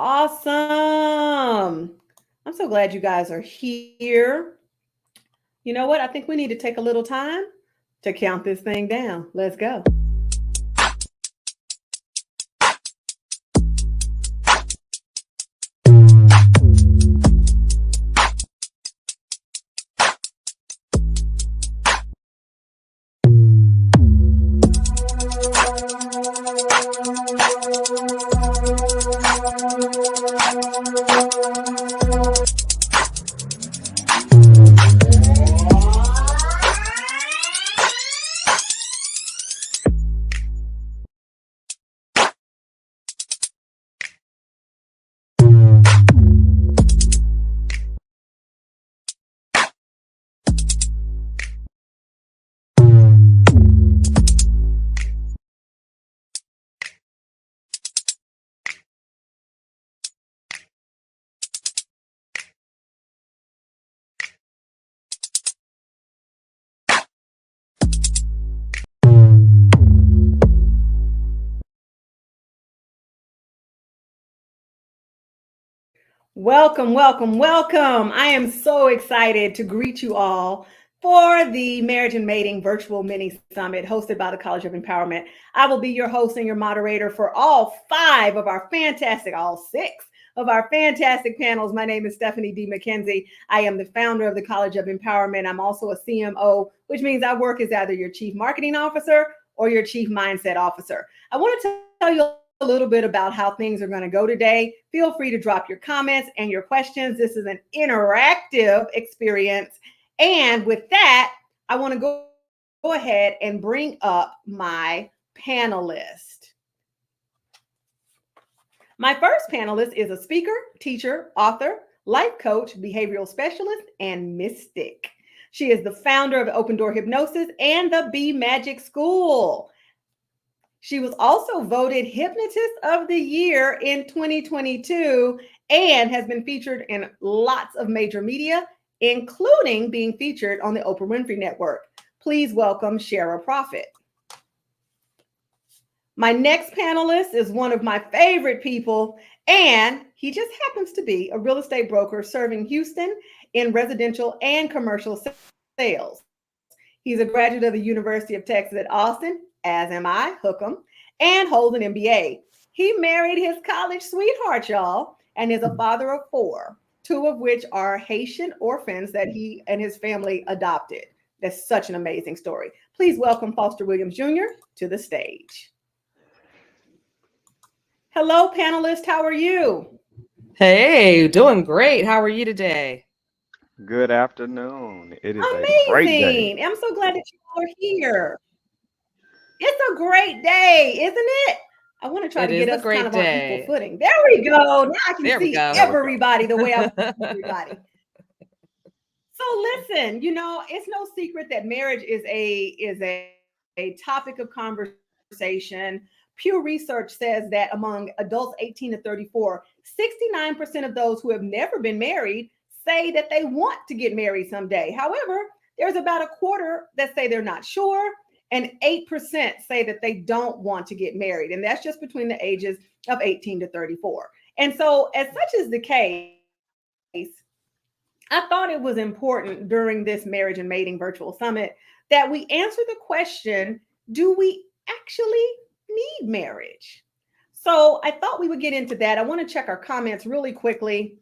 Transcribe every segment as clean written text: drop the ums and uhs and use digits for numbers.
Awesome. I'm so glad you guys are here. You know what? I think we need to take a little time to count this thing down. Let's go. Welcome, welcome, welcome. I am so excited to greet you all for the Marriage and Mating Virtual Mini Summit hosted by the College of Empowerment. I will be your host and your moderator for all six of our fantastic panels. My name is Stephanie D. McKenzie. I am the founder of the College of Empowerment. I'm also a CMO, which means I work as either your chief marketing officer or your chief mindset officer. I want to tell you a little bit about how things are going to go today. Feel free to drop your comments and your questions. This is an interactive experience. And with that, I want to go ahead and bring up my panelist. My first panelist is a speaker, teacher, author, life coach, behavioral specialist, and mystic. She is the founder of Open Door Hypnosis and the Be Magic School. She was also voted Hypnotist of the Year in 2022 and has been featured in lots of major media, including being featured on the Oprah Winfrey Network. Please welcome Shara Prophet. My next panelist is one of my favorite people, and he just happens to be a real estate broker serving Houston in residential and commercial sales. He's a graduate of the University of Texas at Austin, as am I, Hookham, and holds an MBA. He married his college sweetheart, y'all, and is a father of four, two of which are Haitian orphans that he and his family adopted. That's such an amazing story. Please welcome Foster Williams Jr. to the stage. Hello, panelists. How are you? Hey, doing great. How are you today? Good afternoon. It is a great day. Amazing. I'm so glad that you all are here. It's a great day, isn't it? I want to try It to is get a us kind great of on equal day. footing. There we go. Now I can There we see go. There we go. everybody the way I want to see everybody. So listen, it's no secret that marriage is a topic of conversation. Pew Research says that among adults 18 to 34, 69% of those who have never been married say that they want to get married someday. However, there's about a quarter that say they're not sure, and 8% say that they don't want to get married. And that's just between the ages of 18 to 34. And so, as such is the case, I thought it was important during this Marriage and Mating Virtual Summit that we answer the question, do we actually need marriage? So I thought we would get into that. I want to check our comments really quickly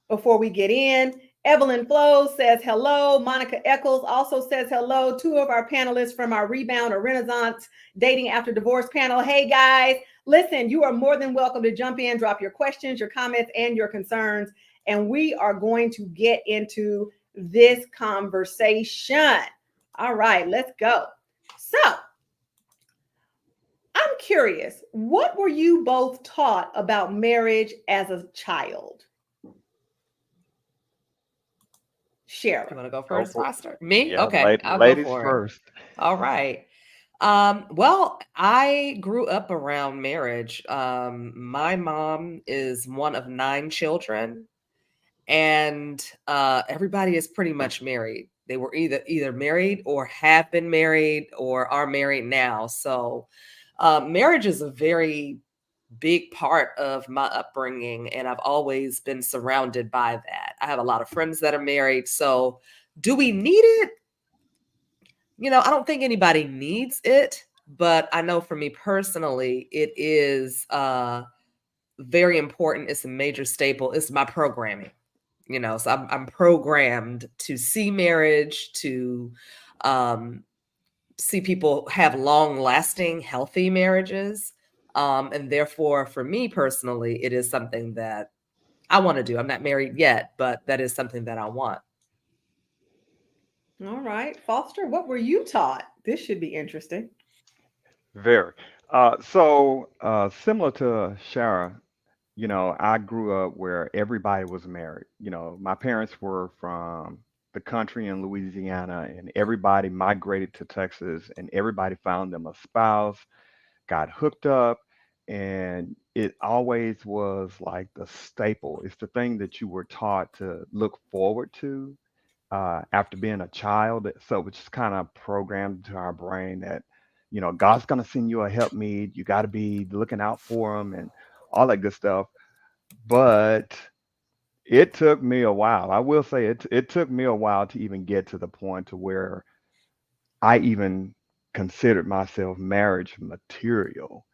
before we get in. Evelyn Flow says hello. Monica Eccles also says hello. Two of our panelists from our Rebound or Renaissance Dating After Divorce panel. Hey guys, listen, you are more than welcome to jump in, drop your questions, your comments, and your concerns. And we are going to get into this conversation. All right, let's go. So I'm curious, what were you both taught about marriage as a child? Shara. You want to go Go first, for Foster? Me? Yeah, Okay, I'll go ladies for it. first. All right. Well, I grew up around marriage. My mom is one of 9 children, and everybody is pretty much married. They were either married or have been married or are married now. So marriage is a very big part of my upbringing, and I've always been surrounded by that. I have a lot of friends that are married. So, do we need it? I don't think anybody needs it, but I know for me personally, it is very important. It's a major staple. It's my programming. So I'm programmed to see marriage, to um, see people have long lasting, healthy marriages. And therefore, for me personally, it is something that I want to do. I'm not married yet, but that is something that I want. All right. Foster, what were you taught? This should be interesting. Very. So similar to Shara, I grew up where everybody was married. My parents were from the country in Louisiana, and everybody migrated to Texas, and everybody found them a spouse, got hooked up, and it always was like the staple. It's the thing that you were taught to look forward to after being a child. So it's just kind of programmed into our brain that, God's going to send you a helpmeet. You got to be looking out for him and all that good stuff. But it took me a while. I will say it took me a while to even get to the point to where I even considered myself marriage material.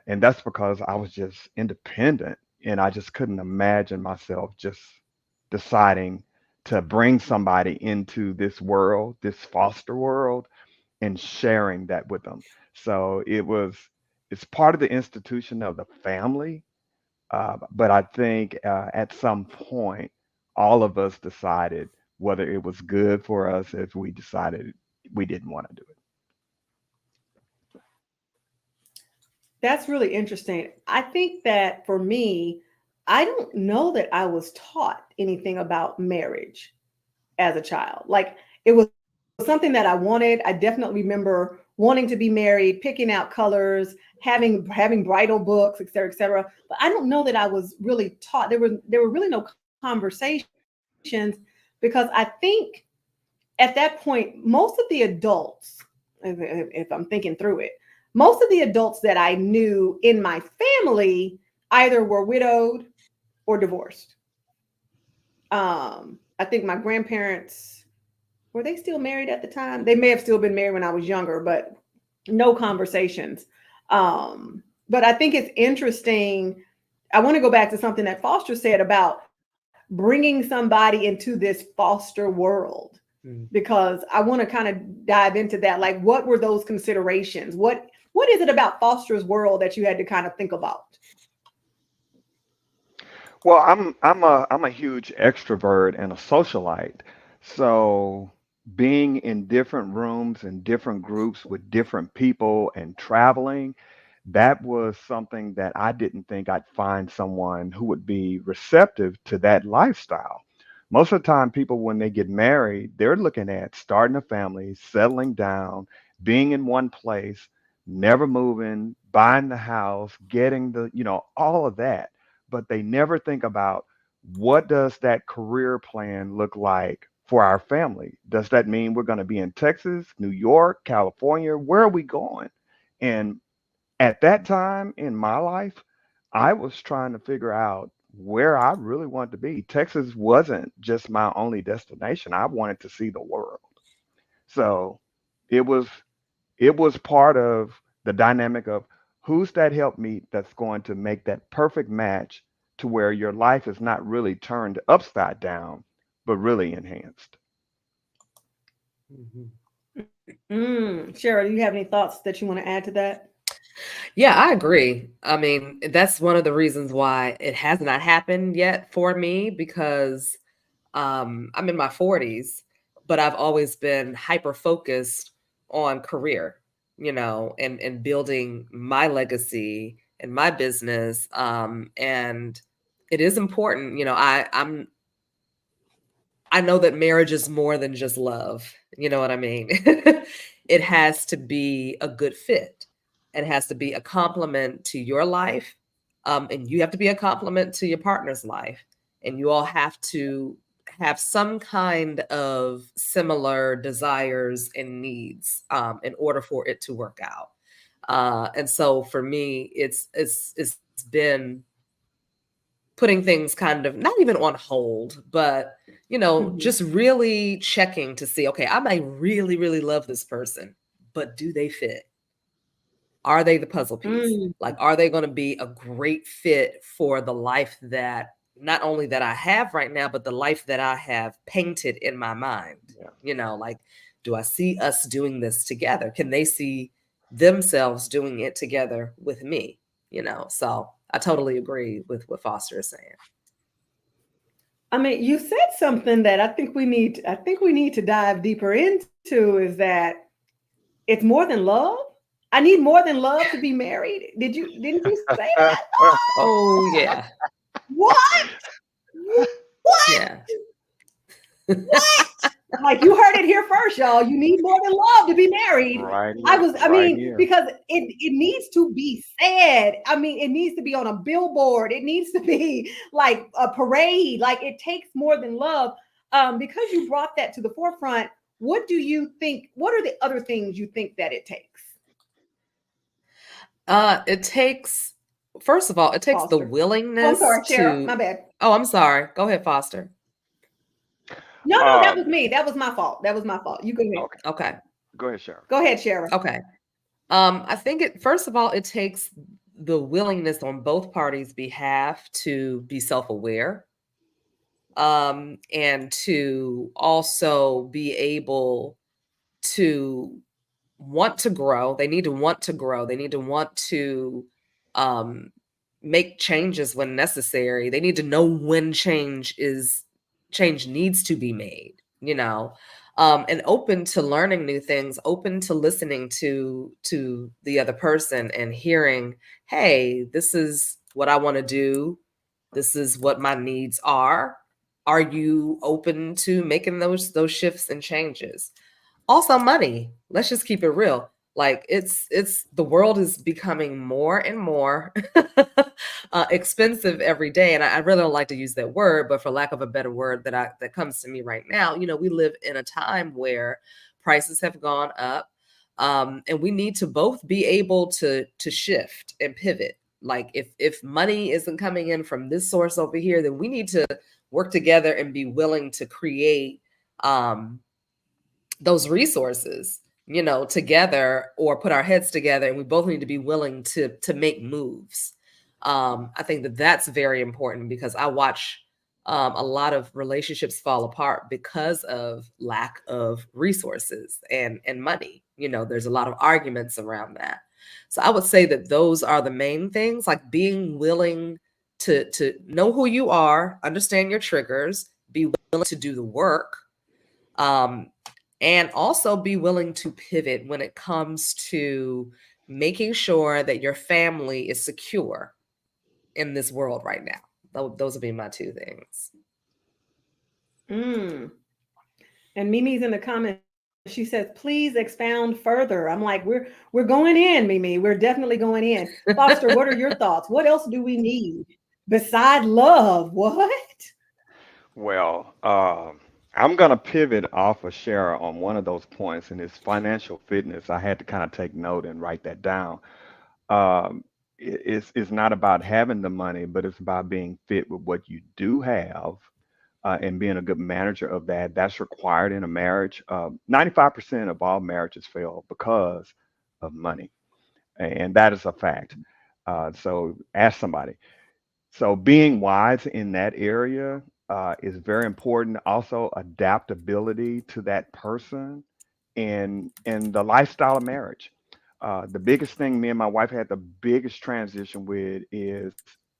And that's because I was just independent and I just couldn't imagine myself just deciding to bring somebody into this world, this foster world, and sharing that with them. So it's part of the institution of the family. But I think at some point, all of us decided whether it was good for us if we decided we didn't want to do it. That's really interesting. I think that for me, I don't know that I was taught anything about marriage as a child. Like it was something that I wanted. I definitely remember wanting to be married, picking out colors, having bridal books, et cetera, et cetera. But I don't know that I was really taught. There were really no conversations because I think at that point, most of the adults, if I'm thinking through it, most of the adults that I knew in my family either were widowed or divorced. I think my grandparents were they still married at the time? They may have still been married when I was younger, but no conversations. But I think it's interesting. I want to go back to something that Foster said about bringing somebody into this foster world Mm. because I want to kind of dive into that. Like, what were those considerations? What is it about Foster's world that you had to kind of think about? Well, I'm a huge extrovert and a socialite. So being in different rooms and different groups with different people and traveling, that was something that I didn't think I'd find someone who would be receptive to that lifestyle. Most of the time, people, when they get married, they're looking at starting a family, settling down, being in one place, never moving, buying the house, getting all of that, but they never think about what does that career plan look like for our family? Does that mean we're going to be in Texas, New York, California? Where are we going? And at that time in my life, I was trying to figure out where I really wanted to be. Texas wasn't just my only destination. I wanted to see the world. So it was it was part of the dynamic of who's that help me that's going to make that perfect match to where your life is not really turned upside down, but really enhanced. Mhm. Cheryl, do you have any thoughts that you want to add to that? Yeah, I agree. I mean, that's one of the reasons why it has not happened yet for me because I'm in my 40s, but I've always been hyper focused on career, and building my legacy and my business. And it is important, I know that marriage is more than just love. You know what I mean? It has to be a good fit. It has to be a complement to your life. And you have to be a complement to your partner's life. And you all have to have some kind of similar desires and needs in order for it to work out. And so for me, it's been putting things kind of not even on hold, but Mhm. just really checking to see, okay, I might really, really love this person, but do they fit? Are they the puzzle piece? Mm. Like, are they going to be a great fit for the life that not only that I have right now, but the life that I have painted in my mind? Yeah. Like, do I see us doing this together? Can they see themselves doing it together with me? So I totally agree with what Foster is saying. I mean, you said something that I think we need to dive deeper into is that it's more than love. I need more than love to be married. Didn't you say that? Oh, yeah. What? What? Yeah. What? Like you heard it here first, y'all. You need more than love to be married. Right here, I right mean, here. because it needs to be said. I mean, it needs to be on a billboard. It needs to be like a parade. Like it takes more than love. Because you brought that to the forefront, what do you think? What are the other things you think that it takes? It takes, first of all, it takes the Foster. Oh, I'm willingness sorry, Shara. My to, bad. oh, I'm sorry. Go ahead, Foster. No, no, that was Um, me. That was my fault. That was my fault. You go ahead. okay, Okay. go ahead, Sharon. Go ahead, Shara. Okay. I think first of all, it takes the willingness on both parties' behalf to be self-aware, and to also be able to want to grow. They need to want to grow. They need to want to um, make changes when necessary. They need to know when change needs to be made. And open to learning new things, open to listening to the other person and hearing, hey, this is what I want to do. This is what my needs are. Are you open to making those shifts and changes? Also money, let's just keep it real. Like it's the world is becoming more and more expensive every day, and I really don't like to use that word, but for lack of a better word that comes to me right now, we live in a time where prices have gone up, and we need to both be able to shift and pivot. Like if money isn't coming in from this source over here, then we need to work together and be willing to create um those resources, together, or put our heads together, and we both need to be willing to make moves. I think that that's very important because I watch a lot of relationships fall apart because of lack of resources and money. There's a lot of arguments around that. So I would say that those are the main things, like being willing to know who you are, understand your triggers, be willing to do the work, um, and also be willing to pivot when it comes to making sure that your family is secure in this world right now. Those would be my two things. Mm. And Mimi's in the comments. She says, "Please expound further." I'm like, we're going in, Mimi. We're definitely going in. Foster, what are your thoughts? What else do we need beside love? What? Well, I'm gonna pivot off of Shara on one of those points, and it's financial fitness. I had to kind of take note and write that down. It's not about having the money, but it's about being fit with what you do have, and being a good manager of that. That's required in a marriage. 95% of all marriages fail because of money, and that is a fact. So ask somebody. So being wise in that area is very important. Also, adaptability to that person and the lifestyle of marriage. The biggest thing me and my wife had the biggest transition with is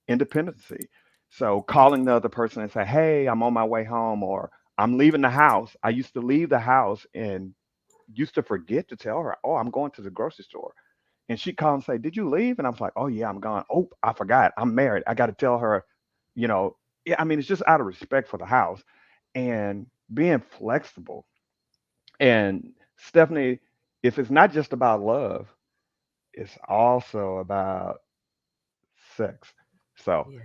independency. So calling the other person and say, "Hey, I'm on my way home," or "I'm leaving the house." I used to leave the house and used to forget to tell her, "Oh, I'm going to the grocery store." And she called and say, "Did you leave?" And I was like, "Oh yeah, I'm gone." "Oh, I forgot. I'm married. I got to tell her." You know, yeah. I mean, it's just out of respect for the house and being flexible. And Stephanie, if it's not just about love, it's also about sex. So Yeah.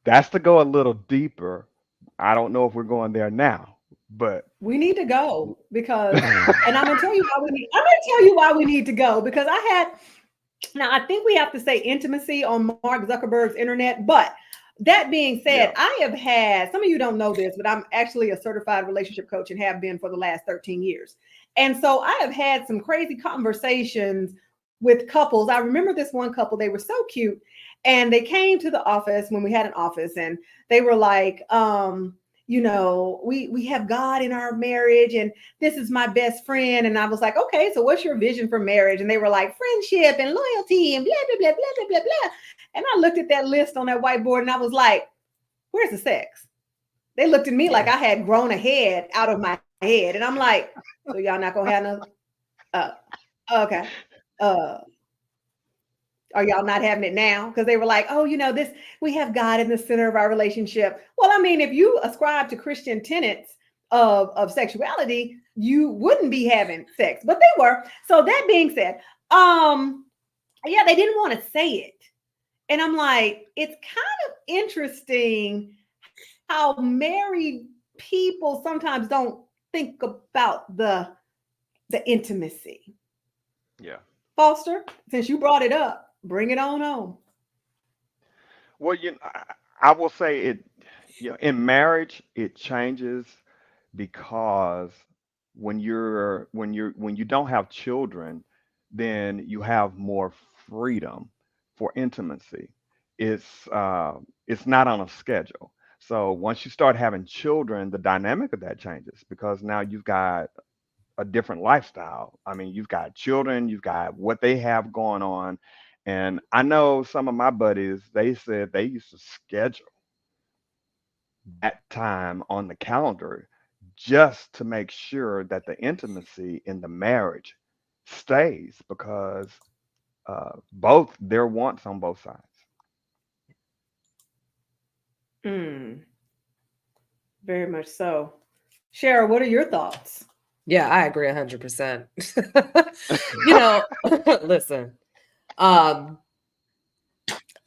that's to go a little deeper. I don't know if we're going there now, but We need to go because, and I'm gonna tell you why we need. I'm gonna tell you why we need to go because Now, I think we have to say intimacy on Mark Zuckerberg's internet. But that being said, Yeah. I have had, some of you don't know this, but I'm actually a certified relationship coach and have been for the last 13 years. And so I have had some crazy conversations with couples. I remember this one couple, they were so cute. And they came to the office when we had an office, and they were like, we have God in our marriage, and this is my best friend. And I was like, okay, so what's your vision for marriage? And they were like, friendship and loyalty and blah, blah, blah, blah, blah, blah, blah. And I looked at that list on that whiteboard and I was like, where's the sex? They looked at me like Yeah. I had grown a head out of my head. And I'm like, so y'all not gonna have no, uh, okay. Uh, are y'all not having it now? Because they were like, oh, this, we have God in the center of our relationship. Well, I mean, if you ascribe to Christian tenets of sexuality, you wouldn't be having sex, but they were. So that being said, yeah, they didn't want to say it. And I'm like, it's kind of interesting how married people sometimes don't think about the intimacy. Yeah. Foster, since you brought it up, bring it on home. Well, I will say it. In marriage, it changes because when you don't have children, then you have more freedom for intimacy. It's not on a schedule. So once you start having children, the dynamic of that changes because now you've got a different lifestyle. I mean, you've got children, you've got what they have going on. And I know some of my buddies, they said they used to schedule that time on the calendar just to make sure that the intimacy in the marriage stays because both their wants on both sides. Mm, very much so. Shara, what are your thoughts? Yeah, I agree 100%. You know, listen, um,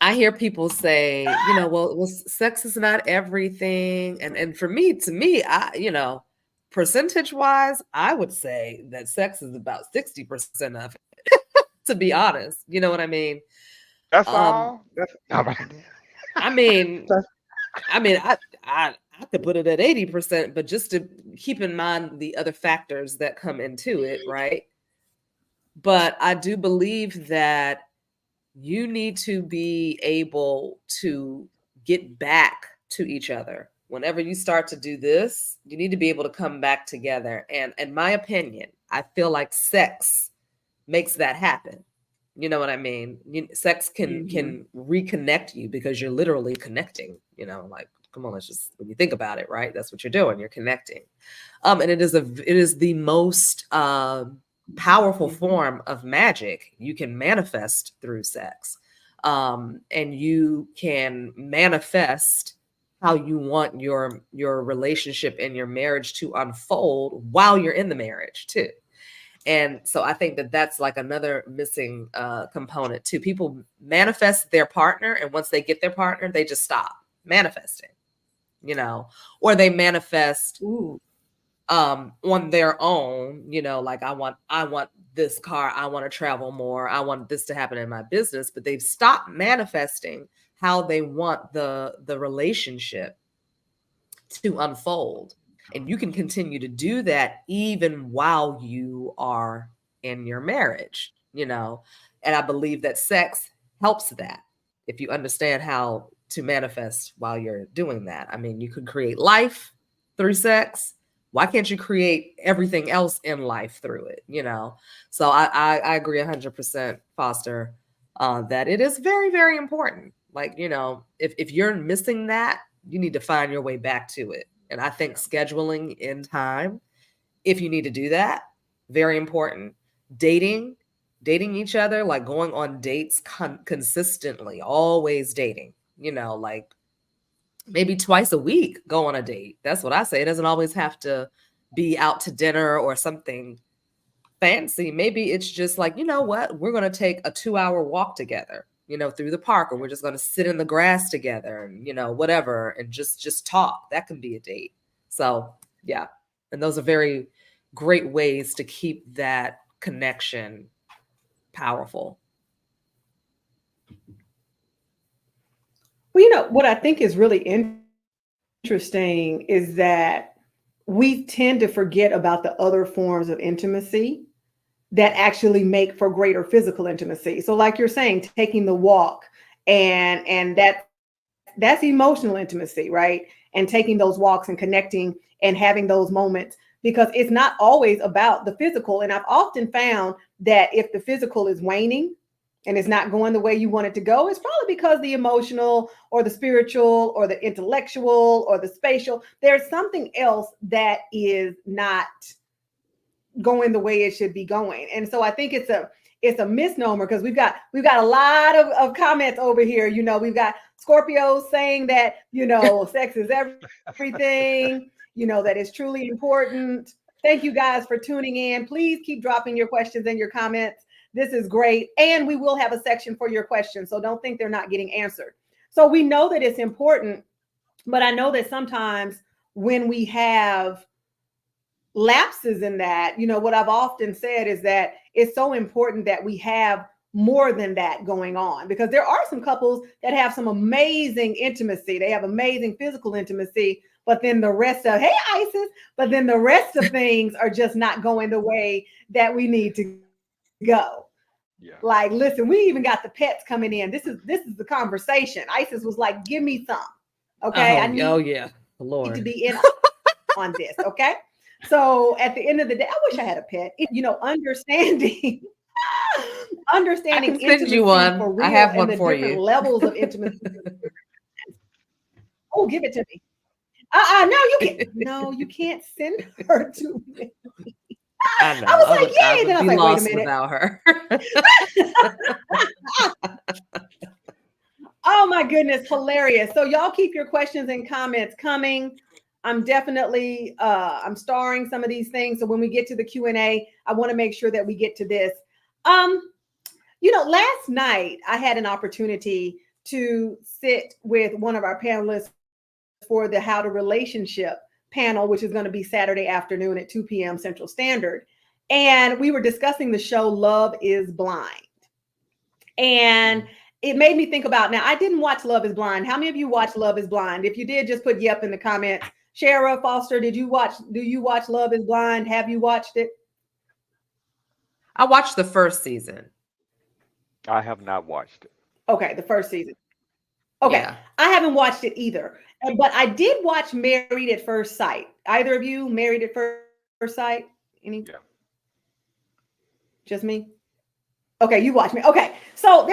I hear people say, well, sex is not everything. And for me, to me, percentage wise, I would say that sex is about 60% of it, to be honest. You know what I mean? That's Um, all. That's all right. I mean, That's, I could put it at 80%, but just to keep in mind the other factors that come into it, right? But I do believe that you need to be able to get back to each other. Whenever you start to do this, you need to be able to come back together. And in my opinion, I feel like sex makes that happen. You know what I mean? Sex Mhm. can reconnect you because you're literally connecting. Like, come on, let's just, when you think about it, right? That's what you're doing. You're connecting. And it is the most powerful Mhm. form of magic you can manifest through sex. And you can manifest how you want your relationship and your marriage to unfold while you're in the marriage too. And so I think that that's like another missing component too. People manifest their partner, and once they get their partner, they just stop manifesting, or they manifest Ooh. on their own, like I want this car, I want to travel more, I want this to happen in my business, but they've stopped manifesting how they want the relationship to unfold. And you can continue to do that even while you are in your marriage, and I believe that sex helps that, if you understand how to manifest while you're doing that. I mean, you could create life through sex. Why can't you create everything else in life through it? So I agree 100%, Foster, that it is very, very important. Like, if you're missing that, you need to find your way back to it. And I think yeah. scheduling in time, if you need to do that, very important. Dating each other, like going on dates consistently, always dating, like maybe twice a week, go on a date. That's what I say. It doesn't always have to be out to dinner or something fancy. Maybe it's just like, you know what, we're going to take a 2-hour walk together, through the park, or we're just going to sit in the grass together and, whatever, and just talk. That can be a date. So yeah. And those are very great ways to keep that connection powerful. Well, what I think is really interesting is that we tend to forget about the other forms of intimacy that actually make for greater physical intimacy. So like you're saying, taking the walk, and that's emotional intimacy, right? And taking those walks and connecting and having those moments, because it's not always about the physical. And I've often found that if the physical is waning and it's not going the way you want it to go, it's probably because the emotional or the spiritual or the intellectual or the spatial, there's something else that is not going the way it should be going. And so I think it's a misnomer, because we've got a lot of comments over here. We've got Scorpios saying that, sex is everything, that is truly important. Thank you guys for tuning in. Please keep dropping your questions and your comments. This is great. And we will have a section for your questions, so don't think they're not getting answered. So we know that it's important, but I know that sometimes when we have lapses in that, what I've often said is that it's so important that we have more than that going on, because there are some couples that have some amazing intimacy. They have amazing physical intimacy, but then the rest of, hey, Isis, but then the rest of things are just not going the way that we need to go. Yeah. Like, listen, we even got the pets coming in. This is the conversation. Isis was like, give me some. Okay. I Oh need yeah, to Lord. be in on this. Okay. So at the end of the day, I wish I had a pet. Understanding, I understanding can send you intimacy for one. I real have and one the for different you. levels of intimacy. Oh, give it to me. No, you can't. No, you can't send her to me. I I know. was like, I yay. Then would I was be like, wait a lost minute. without her. Oh my goodness, hilarious. So y'all keep your questions and comments coming. I'm definitely I'm starring some of these things. So when we get to the Q&A, I want to make sure that we get to this. Last night I had an opportunity to sit with one of our panelists for the How to Relationship panel, which is going to be Saturday afternoon at 2 p.m. Central Standard. And we were discussing the show Love is Blind. And it made me think about, now I didn't watch Love is Blind. How many of you watched Love is Blind? If you did, just put yep in the comments. Shara Foster, do you watch Love is Blind? Have you watched it? I watched the first season. I have not watched it. Okay, the first season. Okay, Yeah. I haven't watched it either. But I did watch Married at First Sight. Either of you Married at First Sight? Any? Yeah. Just me? Okay, you watch me. Okay. So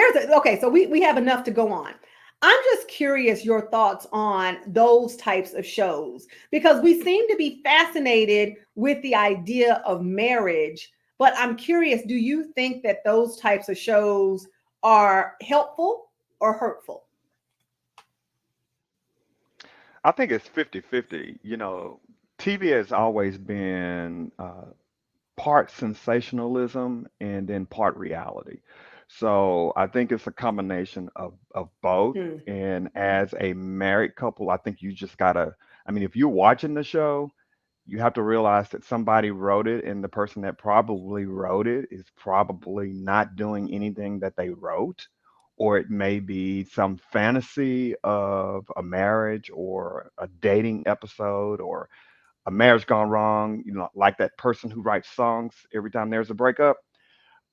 we have enough to go on. I'm just curious your thoughts on those types of shows, because we seem to be fascinated with the idea of marriage, but I'm curious, do you think that those types of shows are helpful or hurtful? I think it's 50-50. TV has always been part sensationalism and then part reality. So I think it's a combination of both. Hmm. And as a married couple, I think you just gotta, I mean, if you're watching the show, you have to realize that somebody wrote it, and the person that probably wrote it is probably not doing anything that they wrote. Or it may be some fantasy of a marriage or a dating episode or a marriage gone wrong, like that person who writes songs every time there's a breakup.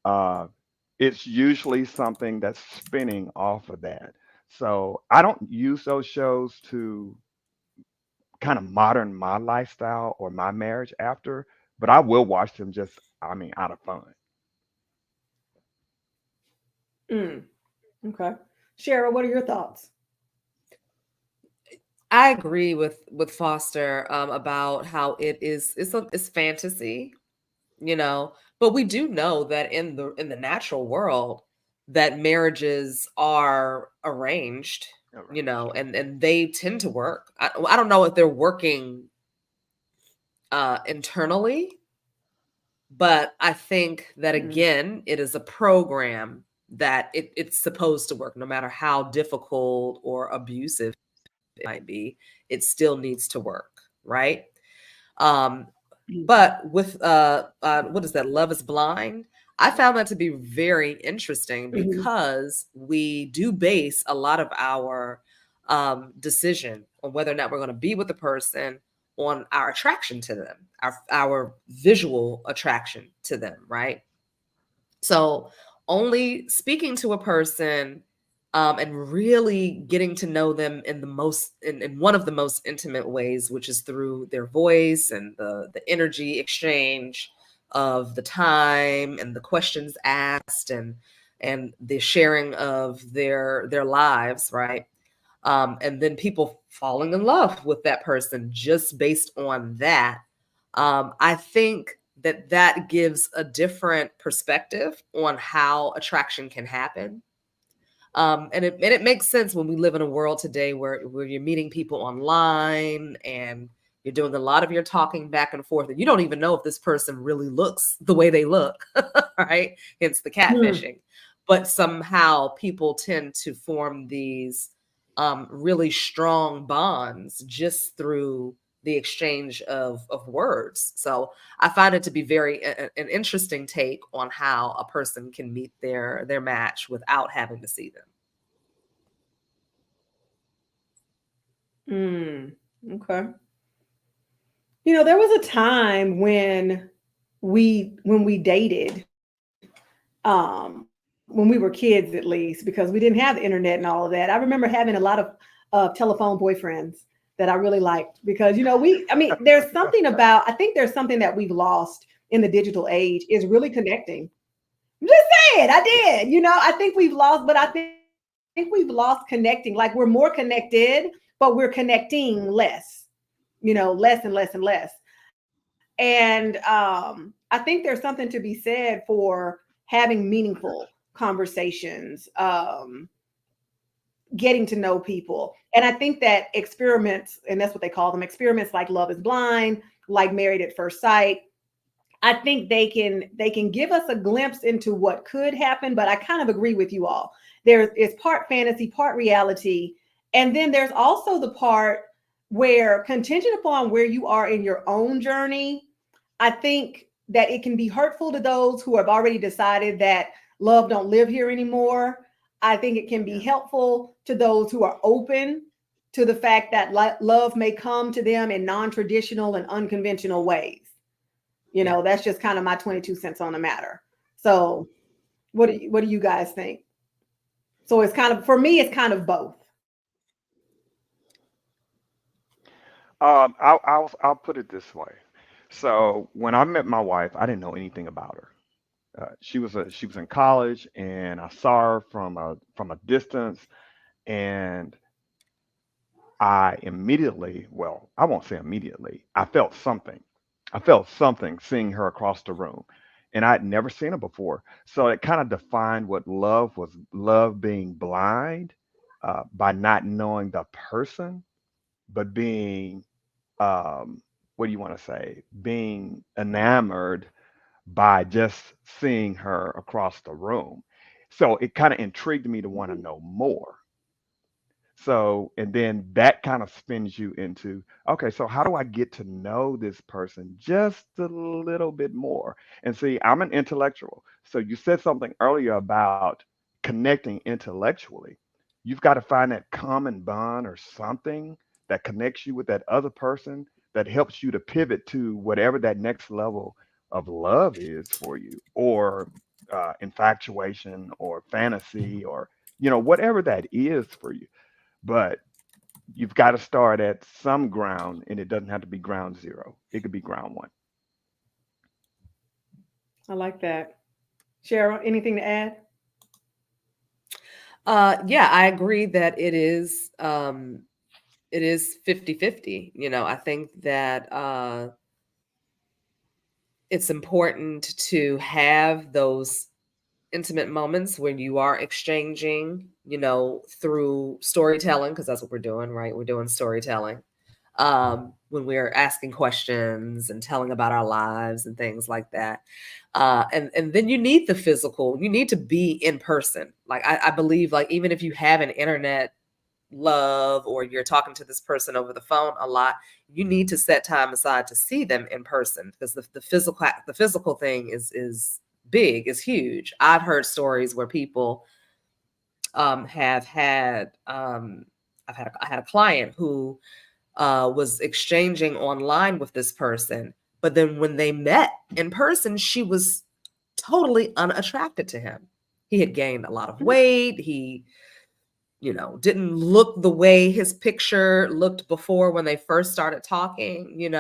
Uh, it's usually something that's spinning off of that. So I don't use those shows to kind of modern my lifestyle or my marriage after, but I will watch them just, I mean, out of fun. Mm. Okay. Shara, what are your thoughts? I agree with Foster about how it's fantasy, but we do know that in the natural world that marriages are arranged, Arranged, yeah. and they tend to work. I don't know if they're working internally, but I think that Mm. again, it is a program that it's supposed to work no matter how difficult or abusive it might be. It still needs to work, right? Um, but with what is that? Love is Blind. I found that to be very interesting Mhm. because we do base a lot of our decision on whether or not we're going to be with the person on our attraction to them, our visual attraction to them, right? So only speaking to a person and really getting to know them in the most in one of the most intimate ways, which is through their voice and the energy exchange of the time and the questions asked and the sharing of their lives, right? And then people falling in love with that person just based on that. I think that that gives a different perspective on how attraction can happen. And it makes sense when we live in a world today where you're meeting people online and you're doing a lot of your talking back and forth, and you don't even know if this person really looks the way they look, right? Hence the catfishing. But somehow people tend to form these really strong bonds just through the exchange of words. So I find it to be an interesting take on how a person can meet their match without having to see them. Okay. There was a time when we dated, when we were kids at least, because we didn't have the internet and all of that. I remember having a lot of telephone boyfriends that I really liked because there's something about I think there's something that we've lost in the digital age is really connecting. I'm just saying, I did. I think we've lost, but I think we've lost connecting. Like we're more connected, but we're connecting less and less and less. And I think there's something to be said for having meaningful conversations, getting to know people. And I think that experiments, and that's what they call them, experiments like Love is Blind, like Married at First Sight, I think they can give us a glimpse into what could happen, but I kind of agree with you all. There is part fantasy, part reality, and then there's also the part where, contingent upon where you are in your own journey, I think that it can be hurtful to those who have already decided that love don't live here anymore. I think it can be helpful to those who are open to the fact that love may come to them in non-traditional and unconventional ways. That's just kind of my 22 cents on the matter. So what do you guys think? So it's kind of, for me, it's kind of both. I'll put it this way. So when I met my wife, I didn't know anything about her. She was in college, and I saw her from a distance, and I immediately, well, I won't say immediately, I felt something. I felt something seeing her across the room, and I'd never seen her before. So it kind of defined what love was: love being blind, by not knowing the person, but being, what do you want to say? Being enamored by just seeing her across the room. So it kind of intrigued me to want to know more. So, and then that kind of spins you into, okay, so how do I get to know this person just a little bit more? And see, I'm an intellectual. So you said something earlier about connecting intellectually. You've got to find that common bond or something that connects you with that other person that helps you to pivot to whatever that next level of love is for you, or infatuation or fantasy, or, whatever that is for you. But you've got to start at some ground, and it doesn't have to be ground zero. It could be ground one. I like that. Cheryl, anything to add? Yeah, I agree that it is 50-50. I think that it's important to have those intimate moments when you are exchanging, through storytelling, because that's what we're doing, right? We're doing storytelling. When we're asking questions and telling about our lives and things like that. And then you need the physical, you need to be in person. Like I believe, like, even if you have an internet love or you're talking to this person over the phone a lot, you need to set time aside to see them in person, because the physical thing is big, is huge. I've heard stories where people have had, I I had a client who was exchanging online with this person, but then when they met in person, she was totally unattracted to him. He had gained a lot of weight. He, didn't look the way his picture looked before when they first started talking,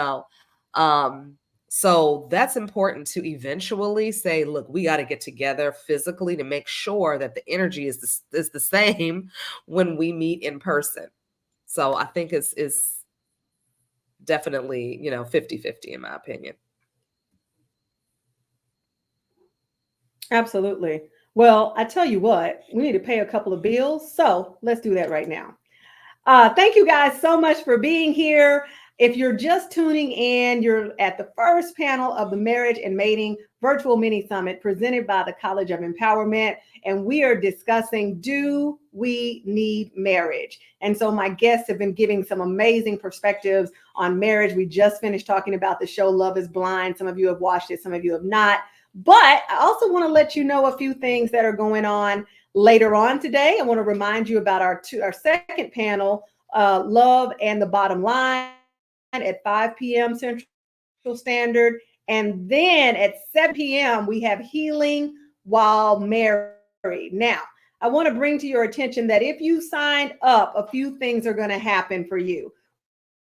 Um, so that's important to eventually say, look, we got to get together physically to make sure that the energy is the same when we meet in person. So I think it's definitely, 50-50 in my opinion. Absolutely. Well, I tell you what, we need to pay a couple of bills. So let's do that right now. Thank you guys so much for being here. If you're just tuning in, you're at the first panel of the Marriage and Mating Virtual Mini Summit presented by the College of Empowerment. And we are discussing, do we need marriage? And so my guests have been giving some amazing perspectives on marriage. We just finished talking about the show Love is Blind. Some of you have watched it, some of you have not. But I also want to let you know a few things that are going on later on today. I want to remind you about our second panel, Love and the Bottom Line, at 5 p.m. Central Standard. And then at 7 p.m., we have Healing While Married. Now, I want to bring to your attention that if you signed up, a few things are going to happen for you.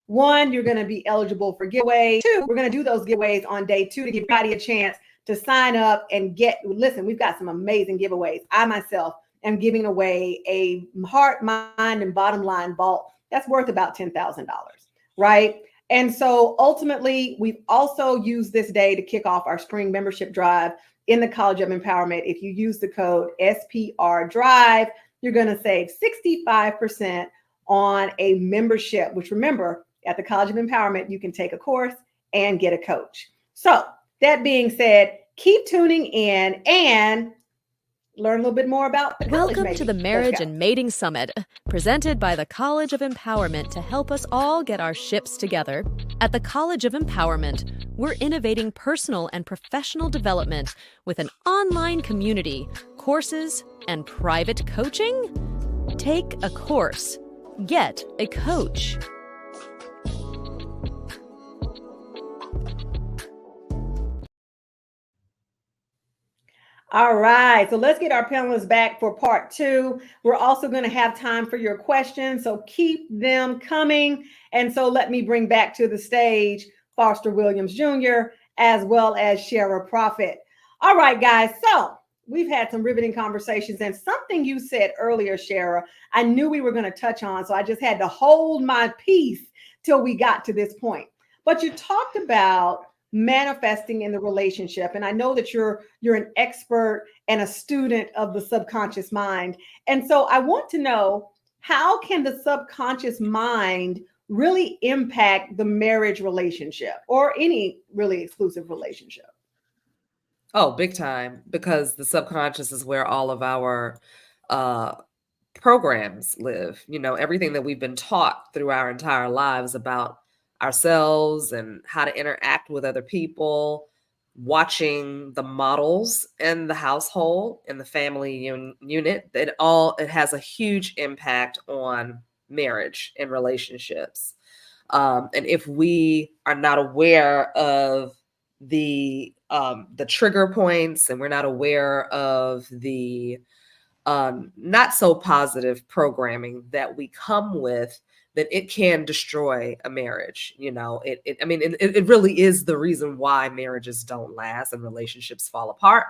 One, you're going to be eligible for giveaways. Two, we're going to do those giveaways on day 2 to give everybody a chance to sign up and listen, we've got some amazing giveaways. I myself am giving away a heart, mind, and bottom line vault that's worth about $10,000, right? And so ultimately, we've also used this day to kick off our spring membership drive in the College of Empowerment. If you use the code SPR Drive, you're going to save 65% on a membership, which remember, at the College of Empowerment, you can take a course and get a coach. So that being said, keep tuning in and learn a little bit more about college Welcome mating. to the Marriage and Mating Summit, presented by the College of Empowerment to help us all get our ships together. At the College of Empowerment, we're innovating personal and professional development with an online community, courses, and private coaching. Take a course. Get a coach. All right, so let's get our panelists back for part 2. We're also going to have time for your questions, so keep them coming. And so let me bring back to the stage Foster Williams Jr. as well as Shara Prophet. All right, guys, so we've had some riveting conversations, and something you said earlier, Shara, I knew we were going to touch on, so I just had to hold my peace till we got to this point. But you talked about manifesting in the relationship. And I know that you're an expert and a student of the subconscious mind. And so I want to know, how can the subconscious mind really impact the marriage relationship or any really exclusive relationship? Oh, big time, because the subconscious is where all of our programs live. Everything that we've been taught through our entire lives about ourselves and how to interact with other people, watching the models in the household, in the family unit, it has a huge impact on marriage and relationships. And if we are not aware of the trigger points, and we're not aware of the not so positive programming that we come with, then it can destroy a marriage. It really is the reason why marriages don't last and relationships fall apart,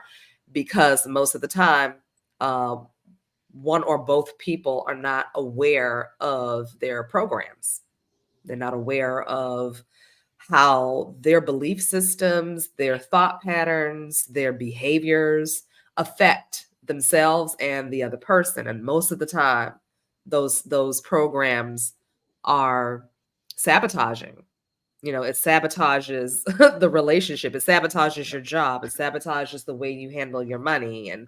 because most of the time, one or both people are not aware of their programs. They're not aware of how their belief systems, their thought patterns, their behaviors affect themselves and the other person. And most of the time, those programs are sabotaging. It sabotages the relationship. It sabotages your job. It sabotages the way you handle your money and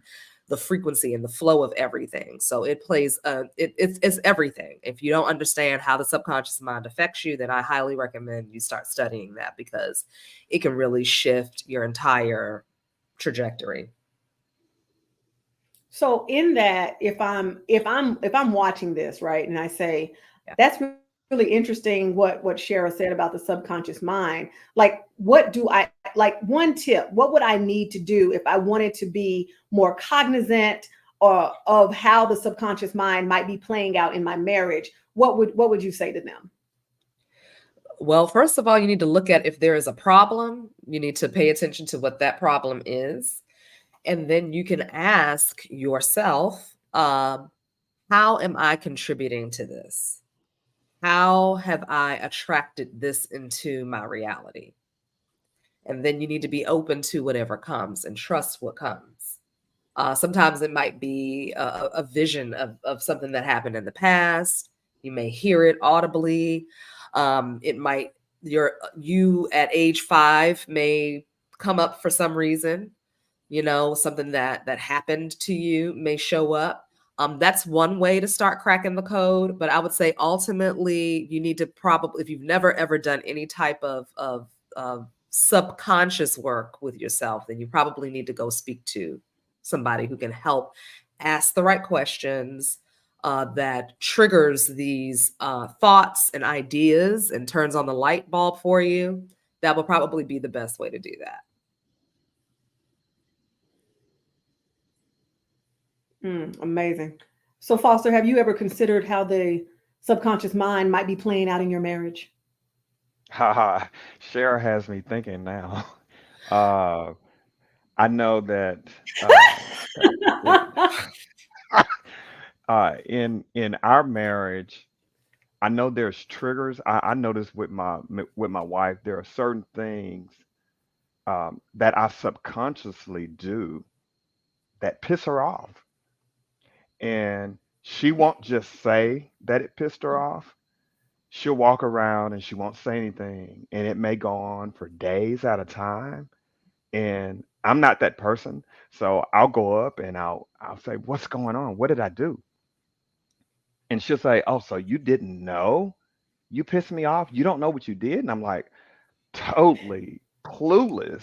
the frequency and the flow of everything. So it plays, it's everything. If you don't understand how the subconscious mind affects you, then I highly recommend you start studying that, because it can really shift your entire trajectory. So in that, if I'm watching this, right, and I say, Yeah. that's really interesting what Shara said about the subconscious mind. Like, what do I like? One tip: what would I need to do if I wanted to be more cognizant of how the subconscious mind might be playing out in my marriage? What would you say to them? Well, first of all, you need to look at if there is a problem. You need to pay attention to what that problem is. And then you can ask yourself, how am I contributing to this? How have I attracted this into my reality? And then you need to be open to whatever comes and trust what comes. Sometimes it might be a vision of something that happened in the past. You may hear it audibly. It might you at age 5 may come up for some reason. Something that happened to you may show up. That's one way to start cracking the code. But I would say ultimately you need to probably, if you've never ever done any type of subconscious work with yourself, then you probably need to go speak to somebody who can help ask the right questions, that triggers these thoughts and ideas and turns on the light bulb for you. That will probably be the best way to do that. Amazing. So, Foster, have you ever considered how the subconscious mind might be playing out in your marriage? Haha, Shara has me thinking now. Uh, I know that in in our marriage, I know there's triggers. I notice with my wife, there are certain things that I subconsciously do that piss her off, and she won't just say that it pissed her off. She'll walk around and she won't say anything, and it may go on for days at a time. And I'm not that person, so I'll go up and I'll say, "What's going on? What did I do?" And she'll say, "Oh, so you didn't know? You pissed me off. You don't know what you did?" And I'm like, totally clueless.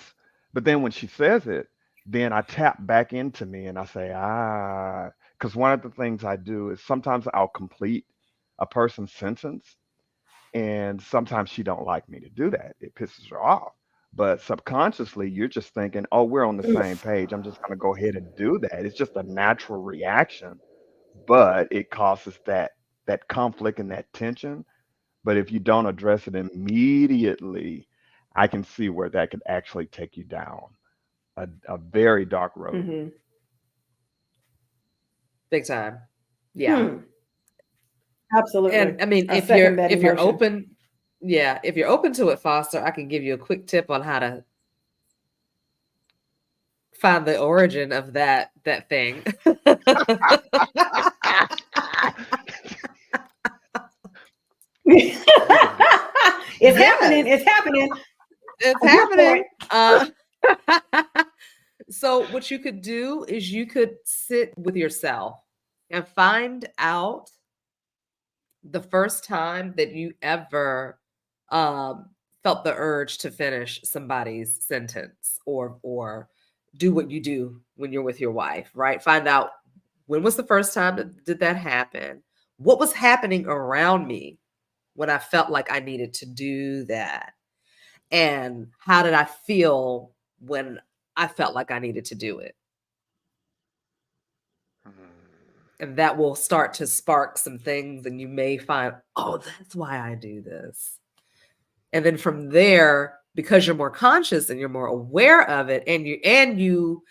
But then when she says it, then I tap back into me and I say, because one of the things I do is sometimes I'll complete a person's sentence, and sometimes she don't like me to do that. It pisses her off. But subconsciously, you're just thinking, "Oh, we're on the same page. I'm just going to go ahead and do that." It's just a natural reaction, but it causes that conflict and that tension. But if you don't address it immediately, I can see where that could actually take you down a very dark road. Hmm. Big time. Yeah. Absolutely. And I mean, I if second you're that if you're emotion. open, yeah, if you're open to it, Foster, I can give you a quick tip on how to find the origin of that thing. You can do. It's happening. Yes, It's happening. it's Here for it. happening. So what you could do is you could sit with yourself and find out the first time that you ever um, felt the urge to finish somebody's sentence or do what you do when you're with your wife, right? Find out when was the first time that did that happen? What was happening around me when I felt like I needed to do that? And how did I feel when I felt like I needed to do it? Mm. And that will start to spark some things, and you may find, oh, that's why I do this. And then from there, because you're more conscious and you're more aware of it, and you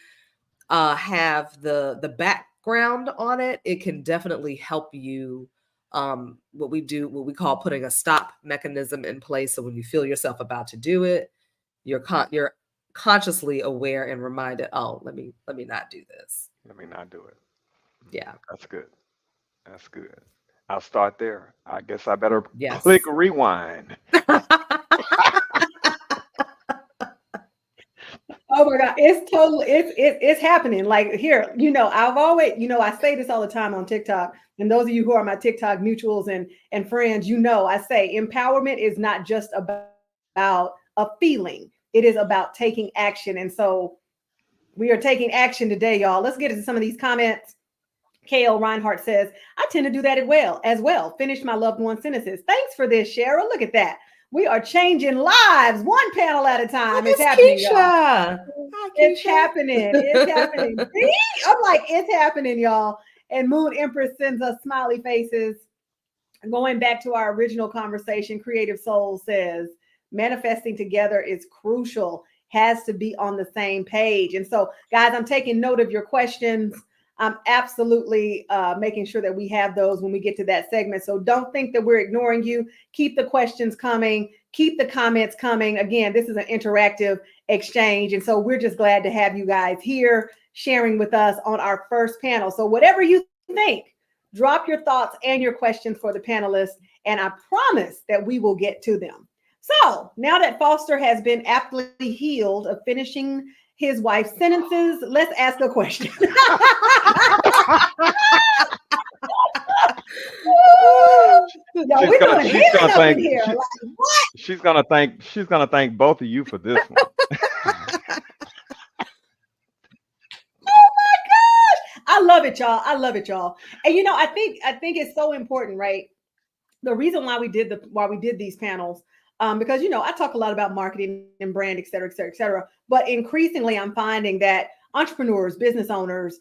have the background on it, it can definitely help you. What we call putting a stop mechanism in place. So when you feel yourself about to do it, you're consciously aware and reminded, oh, let me not do this. Let me not do it. Yeah. That's good. That's good. I'll start there. I guess I better click Yes. rewind. Oh my God. It's totally, it's happening. Like here, I've always, I say this all the time on TikTok. And those of you who are my TikTok mutuals and friends, I say empowerment is not just about a feeling. It is about taking action. And so We are taking action today, y'all. Let's get into some of these comments. KL Reinhardt says, I tend to do that as well. Finish my loved one sentences. Thanks for this, Cheryl. Look at that. We are changing lives one panel at a time. It's happening, Keisha. y'all. Hi, It's Keisha. happening. It's happening. See? I'm like, it's happening, y'all. And Moon Empress sends us smiley faces. Going back to our original conversation, Creative Soul says, manifesting together is crucial, has to be on the same page. And so, guys, I'm taking note of your questions. I'm absolutely making sure that we have those when we get to that segment. So don't think that we're ignoring you. Keep the questions coming. Keep the comments coming. Again, this is an interactive exchange. And so we're just glad to have you guys here sharing with us on our first panel. So whatever you think, drop your thoughts and your questions for the panelists, and I promise that we will get to them. So now that Foster has been aptly healed of finishing his wife's sentences, let's ask a question. Yo, we're doing healing up in here. Like, what? She's gonna thank both of you for this one. I love it, y'all. I love it, y'all. And you know, I think it's so important, right? The reason why we did these panels, because you know, I talk a lot about marketing and brand, et cetera, et cetera, et cetera. But increasingly, I'm finding that entrepreneurs, business owners,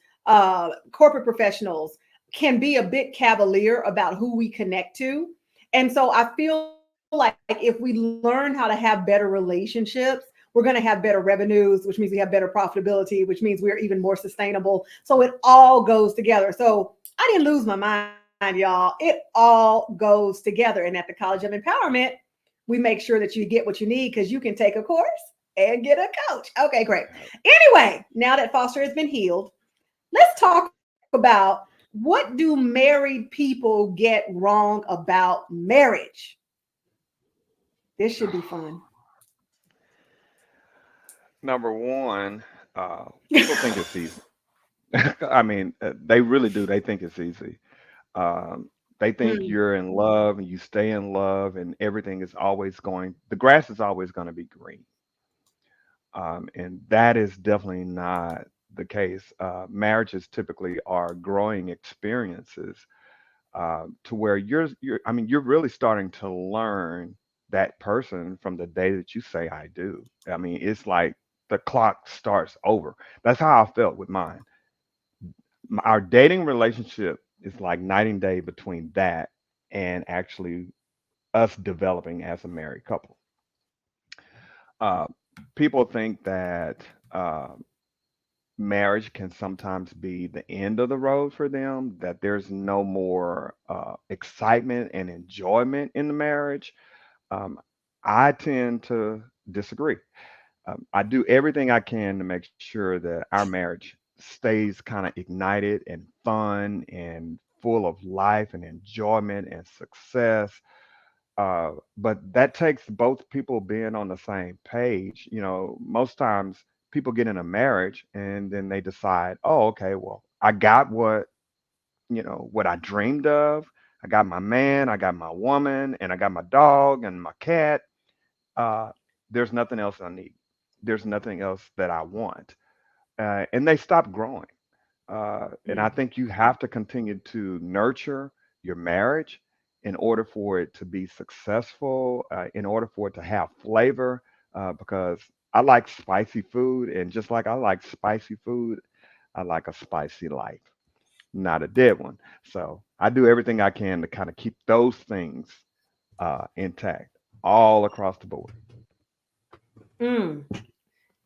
corporate professionals can be a bit cavalier about who we connect to. And so I feel like if we learn how to have better relationships, we're going to have better revenues, which means we have better profitability, which means we're even more sustainable. So it all goes together. So I didn't lose my mind, y'all. It all goes together. And at the College of Empowerment, we make sure that you get what you need, because you can take a course and get a coach. Okay, great. Anyway, now that Foster has been healed, let's talk about, what do married people get wrong about marriage? This should be fun. Number one, people think it's easy. I mean, they really do. They think it's easy. They think Mm, you're in love and you stay in love, and everything is always the grass is always going to be green. And that is definitely not the case. Marriages typically are growing experiences, to where I mean, you're really starting to learn that person from the day that you say I do. I mean, it's like the clock starts over. That's how I felt with mine. Our dating relationship is like night and day between that and actually us developing as a married couple. Uh, People think that marriage can sometimes be the end of the road for them, that there's no more excitement and enjoyment in the marriage. Um, I tend to disagree. I do everything I can to make sure that our marriage stays kind of ignited and fun and full of life and enjoyment and success. But that takes both people being on the same page. You know, most times people get in a marriage and then they decide, oh, okay, well, I got what I dreamed of. I got my man, I got my woman, and I got my dog and my cat. Uh, there's nothing else I need. There's nothing else that I want. And they stop growing. And I mm, think you have to continue to nurture your marriage in order for it to be successful, in order for it to have flavor, because I like spicy food. And just like I like spicy food, I like a spicy life, not a dead one. So I do everything I can to kind of keep those things intact all across the board. mm.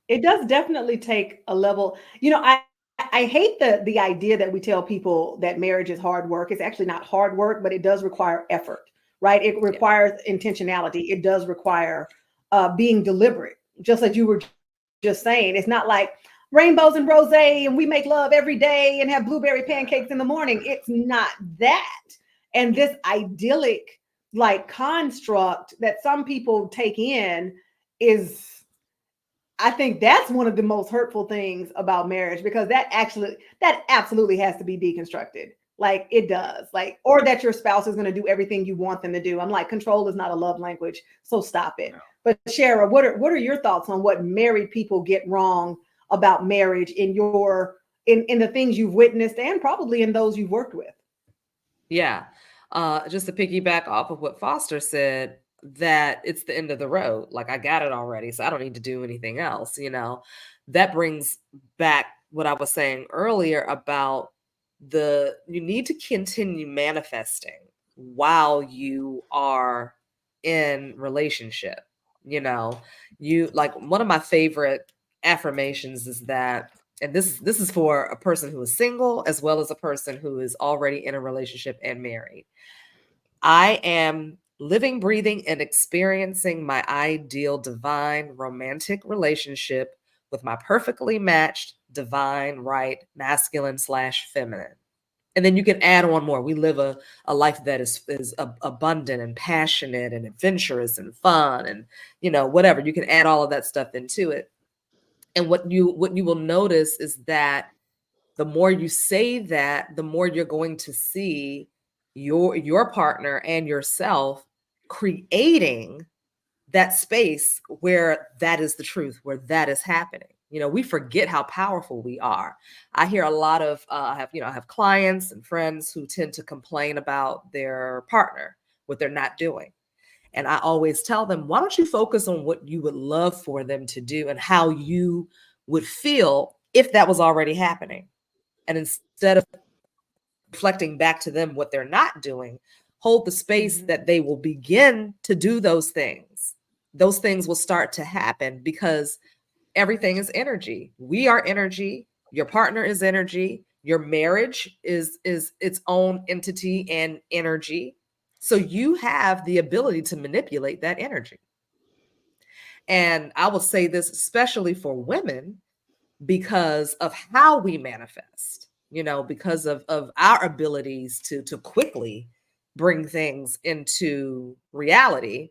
It does definitely take a level. You know, I hate the idea that we tell people that marriage is hard work. It's actually not hard work, but it does require effort, right? It Yeah. requires intentionality. It does require being deliberate, just like you were just saying. It's not like rainbows and rosé and we make love every day and have blueberry pancakes in the morning. It's not that. And this idyllic like construct that some people take in is, I think that's one of the most hurtful things about marriage, because that absolutely has to be deconstructed. Like it does. Like, or that your spouse is going to do everything you want them to do. I'm like, control is not a love language, so stop it. No. But Shara, what are your thoughts on what married people get wrong about marriage in your in the things you've witnessed and probably in those you've worked with. Yeah. Just to piggyback off of what Foster said, that it's the end of the road. Like, I got it already, so I don't need to do anything else. That brings back what I was saying earlier about you need to continue manifesting while you are in relationship. You like, one of my favorite affirmations is that, and this is for a person who is single as well as a person who is already in a relationship and married. I am living, breathing, and experiencing my ideal divine romantic relationship with my perfectly matched divine right masculine / feminine. And then you can add on more. We live a life that is abundant and passionate and adventurous and fun and whatever. You can add all of that stuff into it. And what you will notice is that the more you say that, the more you're going to see your partner and yourself creating that space where that is the truth, where that is happening. We forget how powerful we are. I hear a lot of I have clients and friends who tend to complain about their partner, what they're not doing. And I always tell them, why don't you focus on what you would love for them to do and how you would feel if that was already happening? And instead of reflecting back to them what they're not doing, hold the space that they will begin to do those things. Those things will start to happen because everything is energy. We are energy. Your partner is energy. Your marriage is its own entity and energy. So you have the ability to manipulate that energy. And I will say this especially for women because of how we manifest, because of our abilities to quickly bring things into reality.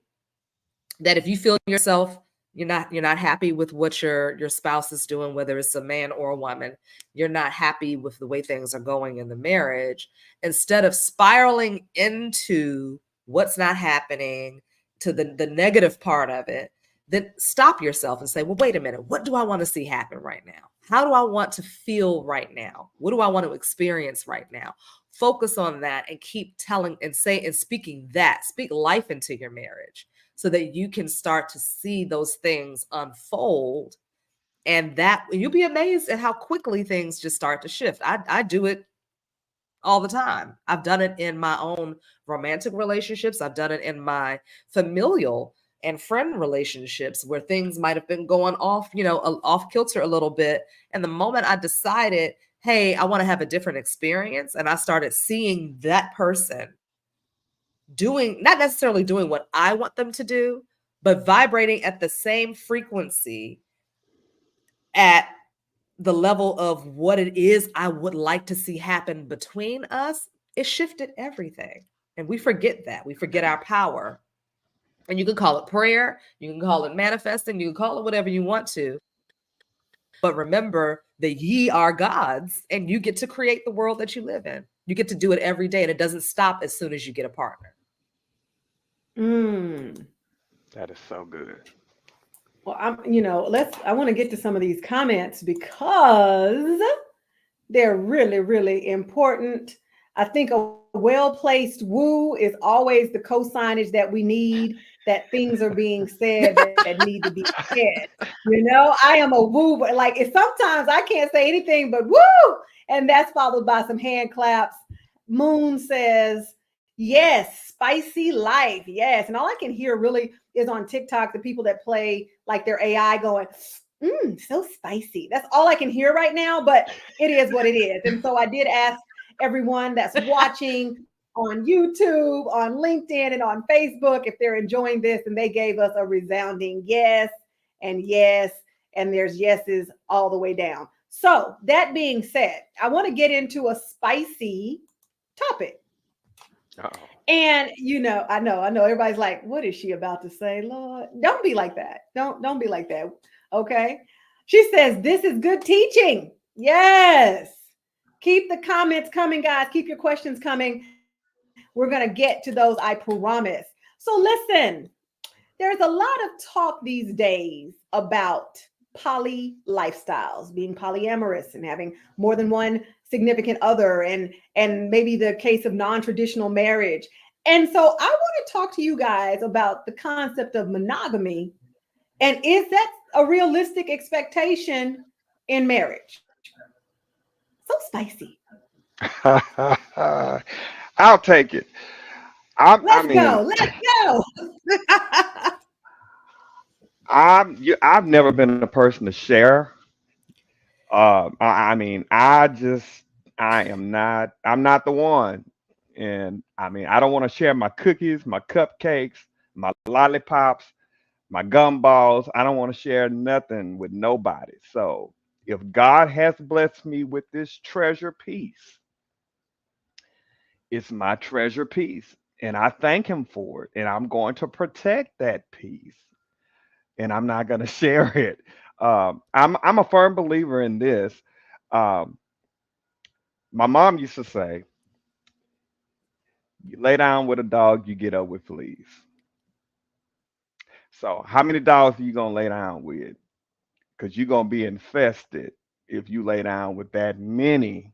That if you feel yourself, you're not happy with what your spouse is doing, whether it's a man or a woman, you're not happy with the way things are going in the marriage, instead of spiraling into what's not happening, to the negative part of it, then stop yourself and say, well, wait a minute, what do I want to see happen right now? How do I want to feel right now? What do I want to experience right now? Focus on that and keep telling and speaking that. Speak life into your marriage so that you can start to see those things unfold. And that you'll be amazed at how quickly things just start to shift. I do it all the time. I've done it in my own romantic relationships. I've done it in my familial and friend relationships where things might have been going off, off kilter a little bit. And the moment I decided, hey, I want to have a different experience, and I started seeing that person not necessarily doing what I want them to do, but vibrating at the same frequency at the level of what it is I would like to see happen between us, it shifted everything. And we forget that. We forget our power. And you can call it prayer, you can call it manifesting, you can call it whatever you want to. But remember that ye are gods and you get to create the world that you live in. You get to do it every day, and it doesn't stop as soon as you get a partner. That is so good. Well, I want to get to some of these comments because they're really, really important. I think a well-placed woo is always the co-signage that we need, that things are being said that need to be said. I am a woo, but like sometimes I can't say anything but woo, and that's followed by some hand claps. Moon says, yes, spicy life. Yes. And all I can hear really is on TikTok, the people that play like their AI going, so spicy. That's all I can hear right now, but it is what it is. And so I did ask everyone that's watching on YouTube, on LinkedIn, and on Facebook if they're enjoying this, and they gave us a resounding yes, and there's yeses all the way down. So that being said, I want to get into a spicy topic. Uh-oh. And I know everybody's like, what is she about to say, Lord? Don't be like that. Don't be like that. Okay. She says, this is good teaching. Yes. Keep the comments coming, guys. Keep your questions coming. We're going to get to those, I promise. So listen, there's a lot of talk these days about poly lifestyles, being polyamorous and having more than one significant other, and maybe the case of non-traditional marriage. And so I want to talk to you guys about the concept of monogamy, and is that a realistic expectation in marriage? So spicy. I'll take it. I Let's mean, go. Let's go. I've never been a person to share. I mean, I'm not the one. And I mean, I don't want to share my cookies, my cupcakes, my lollipops, my gumballs. I don't want to share nothing with nobody. So if God has blessed me with this treasure piece, it's my treasure piece. And I thank him for it. And I'm going to protect that piece. And I'm not going to share it. I'm a firm believer in this. Um, my mom used to say, "You lay down with a dog, you get up with fleas." So, how many dogs are you gonna lay down with? Because you're gonna be infested if you lay down with that many.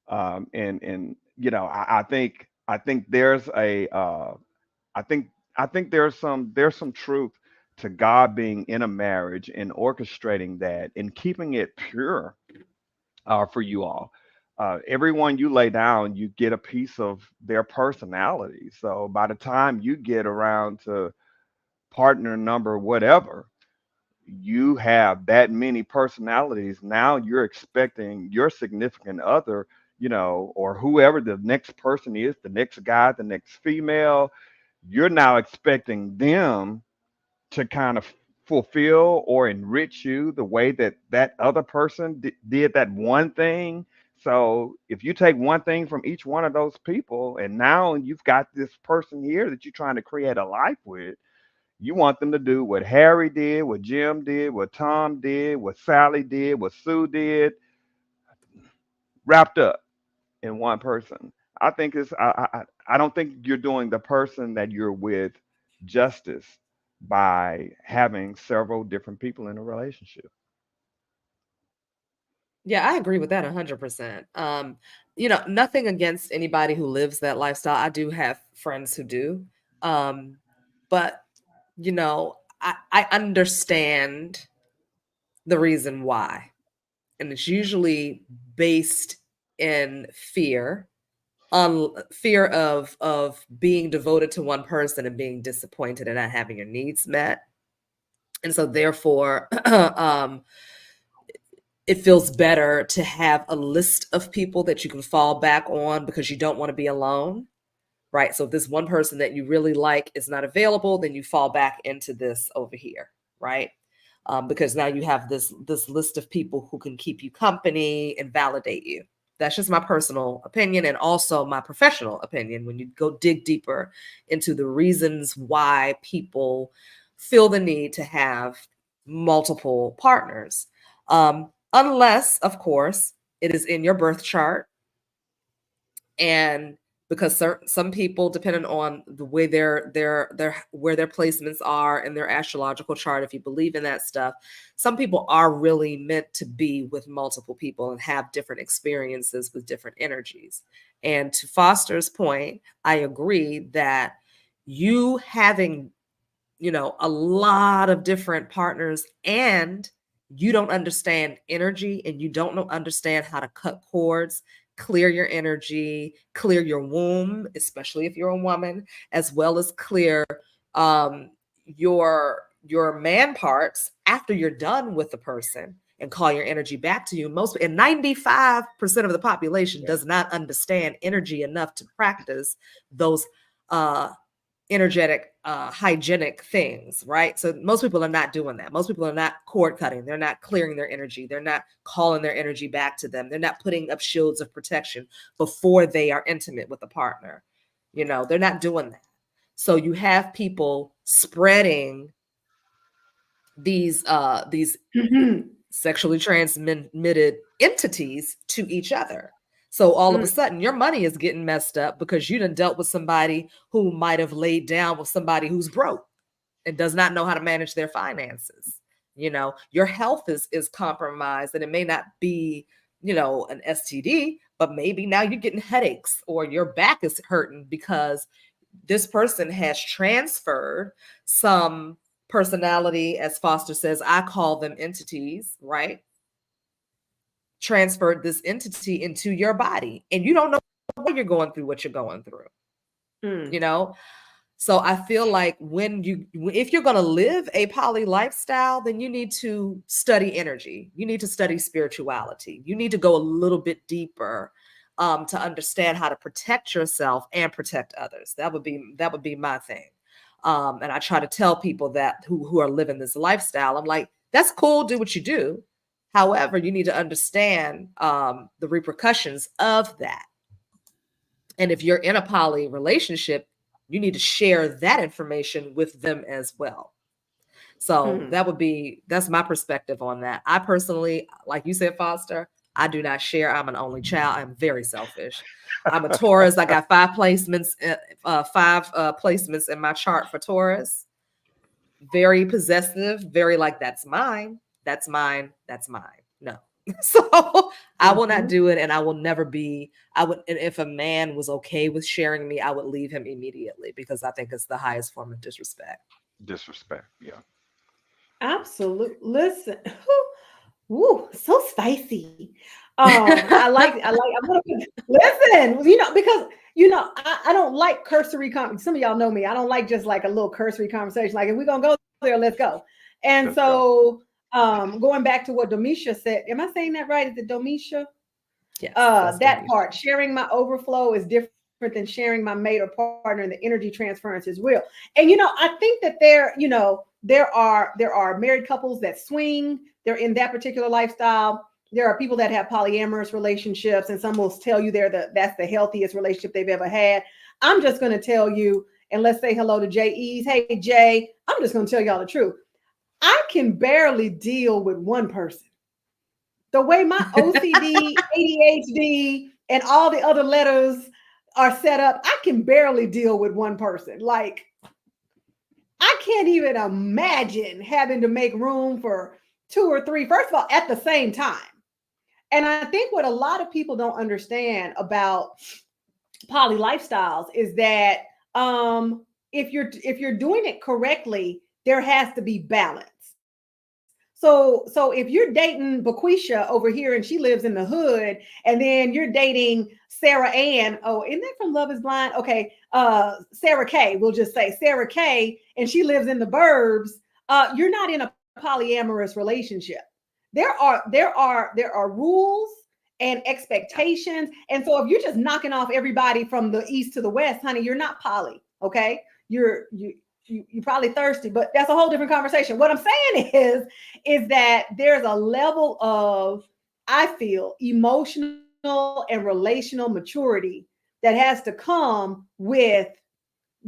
And I think there's a I think I think there's some truth to God being in a marriage and orchestrating that and keeping it pure for you all. Everyone you lay down, you get a piece of their personality. So by the time you get around to partner number whatever, you have that many personalities. Now you're expecting your significant other, or whoever the next person is, the next guy, the next female, you're now expecting them to kind of fulfill or enrich you the way that that other person did that one thing. So if you take one thing from each one of those people, and now you've got this person here that you're trying to create a life with, you want them to do what Harry did, what Jim did, what Tom did, what Sally did, what Sue did, wrapped up in one person. I don't think you're doing the person that you're with justice by having several different people in a relationship. Yeah, I agree with that 100%. Nothing against anybody who lives that lifestyle. I do have friends who do. Um, but, I understand the reason why. And it's usually based in fear, on fear of being devoted to one person and being disappointed and not having your needs met. And so therefore, it feels better to have a list of people that you can fall back on because you don't want to be alone, right? So if this one person that you really like is not available, then you fall back into this over here, right? Because now you have this list of people who can keep you company and validate you. That's just my personal opinion, and also my professional opinion when you go dig deeper into the reasons why people feel the need to have multiple partners. Unless, of course, it is in your birth chart, and because some people, depending on the way their where their placements are in their astrological chart, if you believe in that stuff, some people are really meant to be with multiple people and have different experiences with different energies. And to Foster's point, I agree that you having a lot of different partners, and you don't understand energy, and you don't understand how to cut cords, clear your energy, clear your womb, especially if you're a woman, as well as clear um, your man parts after you're done with the person and call your energy back to you. 95% of the population does not understand energy enough to practice those energetic, hygienic things, right? So most people are not doing that. Most people are not cord cutting. They're not clearing their energy. They're not calling their energy back to them. They're not putting up shields of protection before they are intimate with a partner. They're not doing that. So you have people spreading these sexually transmitted entities to each other. So all of a sudden, your money is getting messed up because you done dealt with somebody who might have laid down with somebody who's broke and does not know how to manage their finances. Your health is compromised, and it may not be, an STD, but maybe now you're getting headaches or your back is hurting because this person has transferred some personality, as Foster says, I call them entities, right? Transferred this entity into your body, and you don't know why you're going through what you're going through. So I feel like if you're going to live a poly lifestyle, then you need to study energy. You need to study spirituality. You need to go a little bit deeper to understand how to protect yourself and protect others. That would be my thing. And I try to tell people that who are living this lifestyle, I'm like, that's cool. Do what you do. However, you need to understand the repercussions of that. And if you're in a poly relationship, you need to share that information with them as well. So that's my perspective on that. I personally, like you said, Foster, I do not share. I'm an only child. I'm very selfish. I'm a Taurus. I got 5 placements in my chart for Taurus. Very possessive, very like, that's mine. That's mine. That's mine. No. So I will not do it, and I will never be. And if a man was okay with sharing me, I would leave him immediately, because I think it's the highest form of disrespect. Yeah. Absolutely. Listen, woo, so spicy. I'm gonna listen. Because I don't like cursory some of y'all know me. I don't like just like a little cursory conversation. Like, if we're gonna go there, let's go. And going back to what Domisha said, am I saying that right? Is it Domisha? Yes. That part, sharing my overflow is different than sharing my mate or partner, and the energy transference is real. And I think that there are married couples that swing. They're in that particular lifestyle. There are people that have polyamorous relationships, and some will tell you that's the healthiest relationship they've ever had. I'm just going to tell you, and let's say hello to Jay Ease. Hey, Jay, I'm just going to tell y'all the truth. I can barely deal with one person. The way my OCD, ADHD, and all the other letters are set up, I can barely deal with one person. Like, I can't even imagine having to make room for 2 or 3, first of all, at the same time. And I think what a lot of people don't understand about poly lifestyles is that if you're doing it correctly, there has to be balance. So if you're dating Baquisha over here and she lives in the hood, and then you're dating Sarah Ann, isn't that from Love is Blind? Okay, Sarah K, we'll just say Sarah K, and she lives in the burbs, you're not in a polyamorous relationship. There are rules and expectations. And so if you're just knocking off everybody from the east to the west, honey, you're not poly, okay? You're probably thirsty, but that's a whole different conversation. What I'm saying is that there's a level of, I feel, emotional and relational maturity that has to come with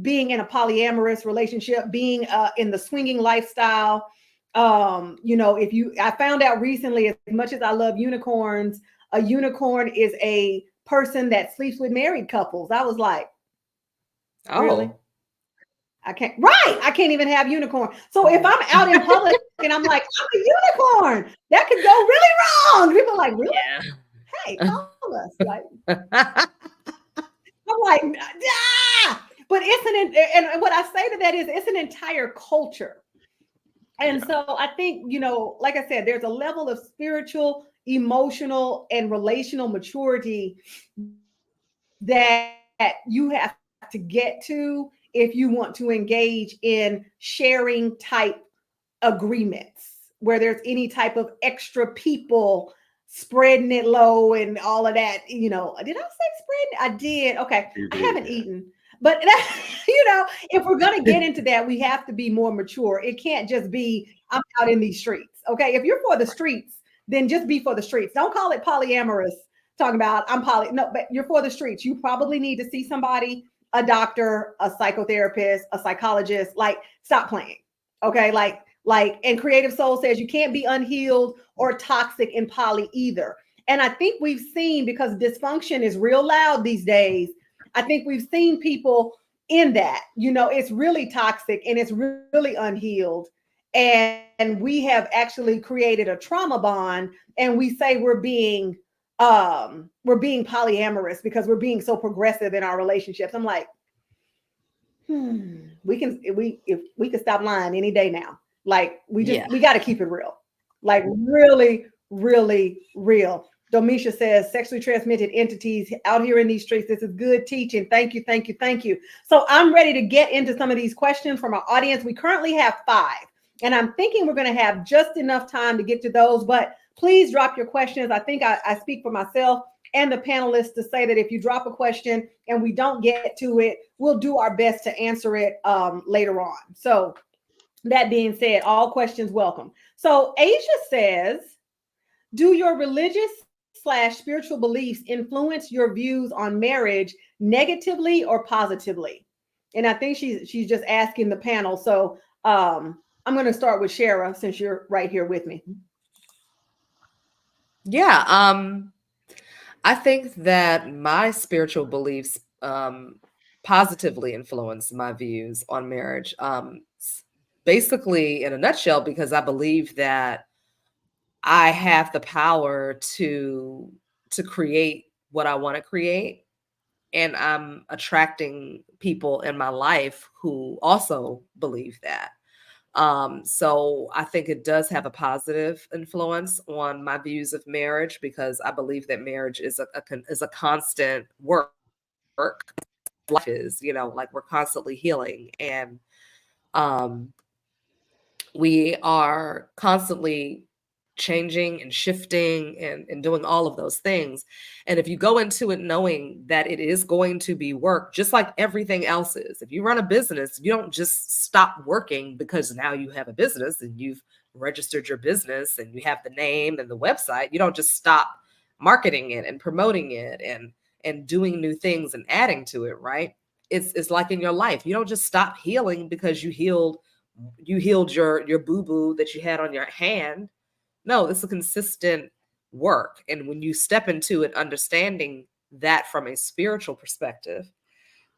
being in a polyamorous relationship, being in the swinging lifestyle. I found out recently, as much as I love unicorns, a unicorn is a person that sleeps with married couples. I was like, really? I can't even have unicorn. So if I'm out in public and I'm like, I'm a unicorn, that could go really wrong. People are like, really? Yeah. Hey, call us. Like, I'm like, ah! But and what I say to that is, it's an entire culture. And so I think, like I said, there's a level of spiritual, emotional, and relational maturity that you have to get to if you want to engage in sharing type agreements where there's any type of extra people spreading it low and all of that. Did I say spreading? I did. Okay. I haven't eaten. But, if we're going to get into that, we have to be more mature. It can't just be, I'm out in these streets. Okay. If you're for the streets, then just be for the streets. Don't call it polyamorous, talking about I'm poly. No, but you're for the streets. You probably need to see somebody, a doctor, a psychotherapist, a psychologist. Like, stop playing. Okay. And Creative Soul says you can't be unhealed or toxic in poly either. And I think we've seen, because dysfunction is real loud these days, I think we've seen people in that, it's really toxic and it's really unhealed. and we have actually created a trauma bond, and we say we're being polyamorous because we're being so progressive in our relationships. I'm like, if we could stop lying any day now. Like Yeah. we got to keep it real. Like really, really real. Domisha says sexually transmitted entities out here in these streets. This is good teaching. Thank you, thank you, thank you. So I'm ready to get into some of these questions from our audience. We currently have 5, and I'm thinking we're going to have just enough time to get to those, but please drop your questions. I think I speak for myself and the panelists to say that if you drop a question and we don't get to it, we'll do our best to answer it later on. So that being said, all questions welcome. So Asia says, do your religious/spiritual beliefs influence your views on marriage negatively or positively? And I think she's just asking the panel. So I'm going to start with Shara since you're right here with me. Yeah. I think that my spiritual beliefs positively influence my views on marriage. Basically, in a nutshell, because I believe that I have the power to create what I want to create, and I'm attracting people in my life who also believe that. So I think it does have a positive influence on my views of marriage, because I believe that marriage is a constant work. Life is, like we're constantly healing, and um, we are constantly changing and shifting and doing all of those things. And if you go into it knowing that it is going to be work, just like everything else is, if you run a business, you don't just stop working because now you have a business and you've registered your business and you have the name and the website. You don't just stop marketing it and promoting it and doing new things and adding to it, right? It's like in your life. You don't just stop healing because you healed your boo-boo that you had on your hand. No, it's a consistent work. And when you step into it understanding that from a spiritual perspective,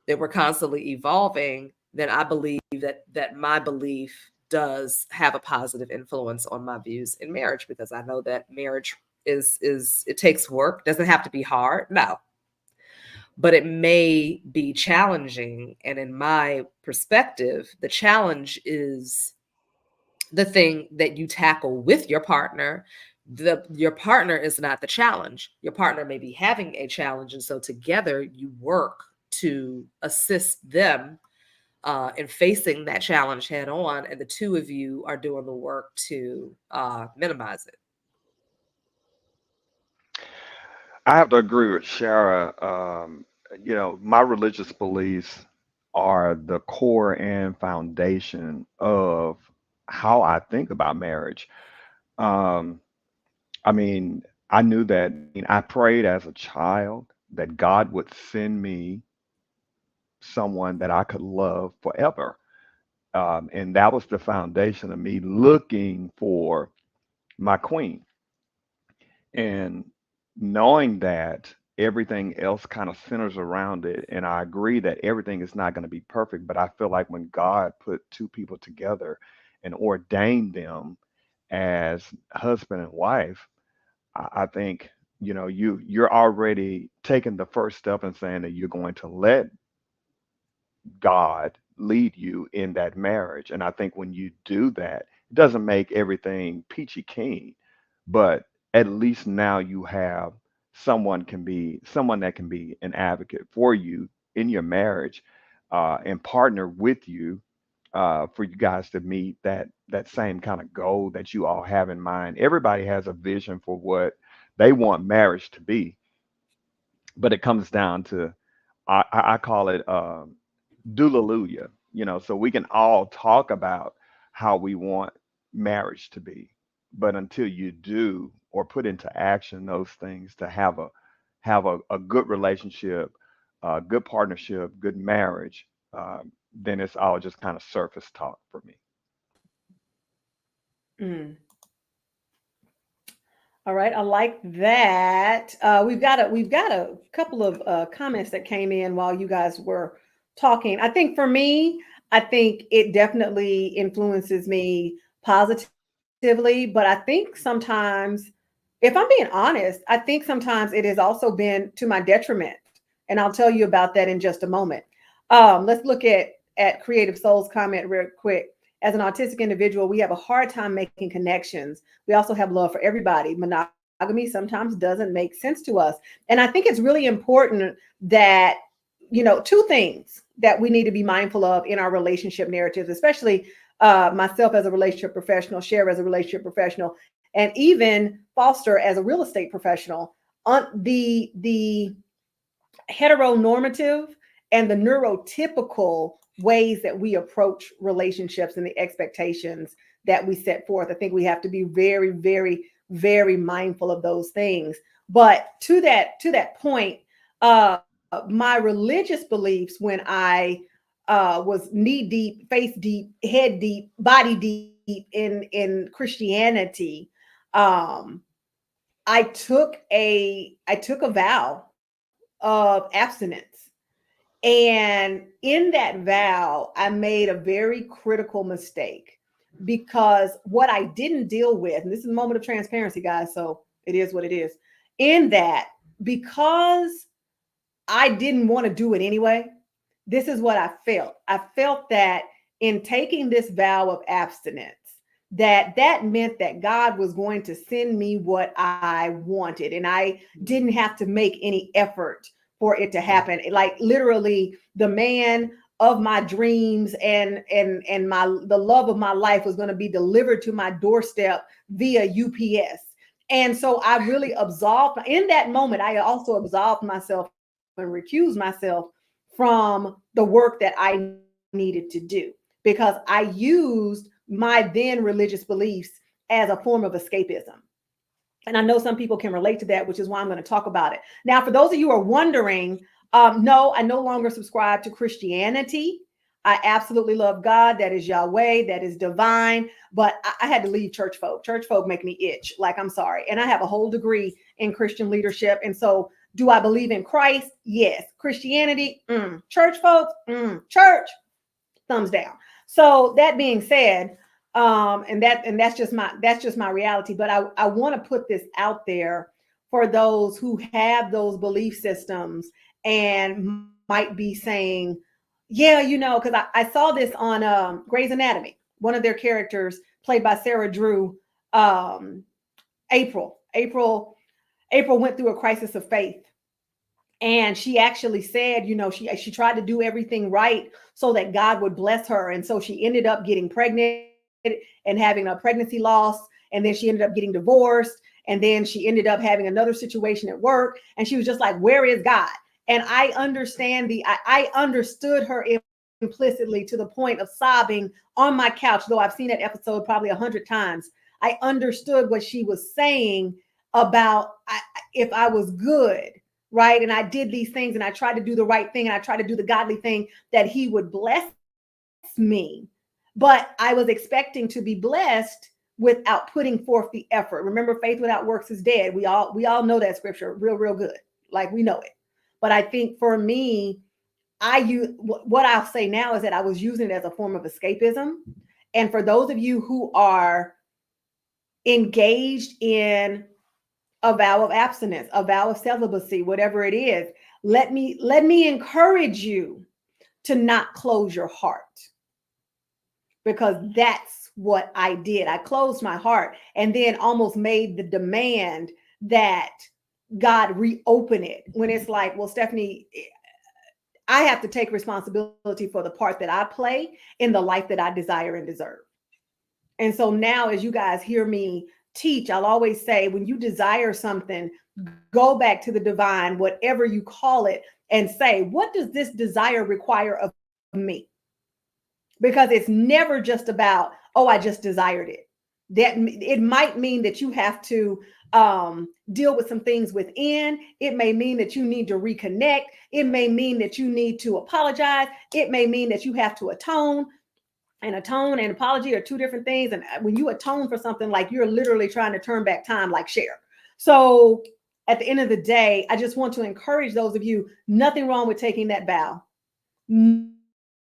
that we're constantly evolving, then I believe that my belief does have a positive influence on my views in marriage, because I know that marriage is it takes work. Doesn't have to be hard, no, but it may be challenging. And in my perspective, the challenge is the thing that you tackle with your partner. Your partner is not the challenge. Your partner may be having a challenge, and so together you work to assist them in facing that challenge head on, and the two of you are doing the work to minimize it. I have to agree with Shara. My religious beliefs are the core and foundation of how I think about marriage. Um, I mean, I knew that, I prayed as a child that God would send me someone that I could love forever. And that was the foundation of me looking for my queen. And knowing that everything else kind of centers around it. And I agree that everything is not going to be perfect, but I feel like when God put two people together and ordained them as husband and wife, I think, you're already taking the first step and saying that you're going to let God lead you in that marriage. And I think when you do that, it doesn't make everything peachy keen, but at least now you have someone that can be an advocate for you in your marriage, and partner with you, for you guys to meet that same kind of goal that you all have in mind. Everybody has a vision for what they want marriage to be, but it comes down to, I call it, Dulaluya, so we can all talk about how we want marriage to be. But until you do or put into action those things to have a good relationship, good partnership, good marriage, then it's all just kind of surface talk for me. Mm. All right, I like that. We've got a couple of comments that came in while you guys were talking. I think for me, I think it definitely influences me positively, but I think sometimes, if I'm being honest, I think sometimes it has also been to my detriment. And I'll tell you about that in just a moment. Let's look at Creative Soul's comment real quick. As an autistic individual, we have a hard time making connections. We also have love for everybody. Monogamy sometimes doesn't make sense to us. And I think it's really important that, two things that we need to be mindful of in our relationship narratives, especially myself as a relationship professional, Cher as a relationship professional, and even Foster as a real estate professional. On the heteronormative and the neurotypical ways that we approach relationships and the expectations that we set forth. I think we have to be very, very, very mindful of those things. But to that point, my religious beliefs, when I was knee deep, face deep, head deep, body deep in Christianity, I took a vow of abstinence. And in that vow, I made a very critical mistake, because what I didn't deal with, and this is a moment of transparency, guys, so it is what it is, in that, because I didn't want to do it anyway, this is what I felt. I felt that in taking this vow of abstinence, that meant that God was going to send me what I wanted, and I didn't have to make any effort for it to happen. Like literally, the man of my dreams and the love of my life was going to be delivered to my doorstep via UPS. And so I really absolved, in that moment, I also absolved myself and recused myself from the work that I needed to do, because I used my then religious beliefs as a form of escapism. And I know some people can relate to that, which is why I'm going to talk about it. Now, for those of you who are wondering, no, I no longer subscribe to Christianity. I absolutely love God. That is Yahweh. That is divine. But I had to leave church folk. Church folk make me itch. Like, I'm sorry. And I have a whole degree in Christian leadership. And so do I believe in Christ? Yes. Christianity? Church folks? Church? Thumbs down. So that being said, and that's just my reality. But I want to put this out there for those who have those belief systems and might be saying, yeah, because I saw this on Grey's Anatomy. One of their characters, played by Sarah Drew, April went through a crisis of faith. And she actually said, she tried to do everything right so that God would bless her. And so she ended up getting pregnant and having a pregnancy loss. And then she ended up getting divorced. And then she ended up having another situation at work. And she was just like, where is God? And I understood her implicitly, to the point of sobbing on my couch, though I've seen that episode probably 100 times. I understood what she was saying about if I was good, right? And I did these things and I tried to do the right thing and I tried to do the godly thing, that he would bless me. But I was expecting to be blessed without putting forth the effort. Remember, faith without works is dead. We all know that scripture real good. Like, we know it. But I think for me, what I'll say now is that I was using it as a form of escapism. And for those of you who are engaged in a vow of abstinence, a vow of celibacy, whatever it is, let me encourage you to not close your heart, because that's what I did. I closed my heart and then almost made the demand that God reopen it, when it's like, well, Stephanie, I have to take responsibility for the part that I play in the life that I desire and deserve. And so now, as you guys hear me teach, I'll always say, when you desire something, go back to the divine, whatever you call it, and say, what does this desire require of me? Because it's never just about, oh, I just desired it. That it might mean that you have to deal with some things within. It may mean that you need to reconnect. It may mean that you need to apologize. It may mean that you have to atone. And atone and apology are two different things. And when you atone for something, like, you're literally trying to turn back time, like Cher. So at the end of the day, I just want to encourage those of you, nothing wrong with taking that vow.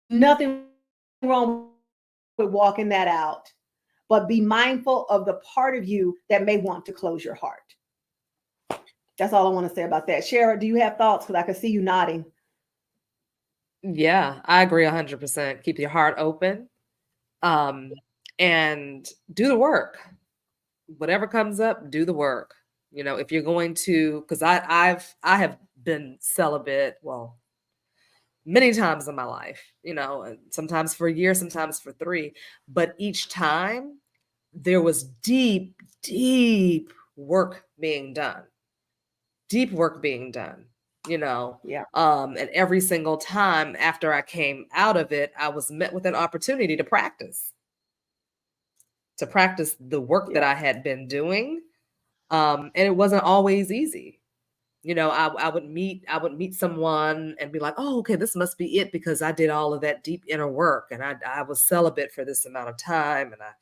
Nothing wrong with walking that out. but be mindful of the part of you that may want to close your heart. That's all I want to say about that. Shara, do you have thoughts? Because I can see you nodding. Yeah, I agree 100%. Keep your heart open, um, and do the work. Whatever comes up, do the work. If you're going to, because I have been celibate, well, many times in my life, and sometimes for a year, sometimes for 3, but each time there was deep, deep work being done, deep work being done, Yeah. and every single time after I came out of it, I was met with an opportunity to practice the work that Yeah. I had been doing. And it wasn't always easy. I would meet someone and be like, oh, okay, this must be it because I did all of that deep inner work and I was celibate for this amount of time and I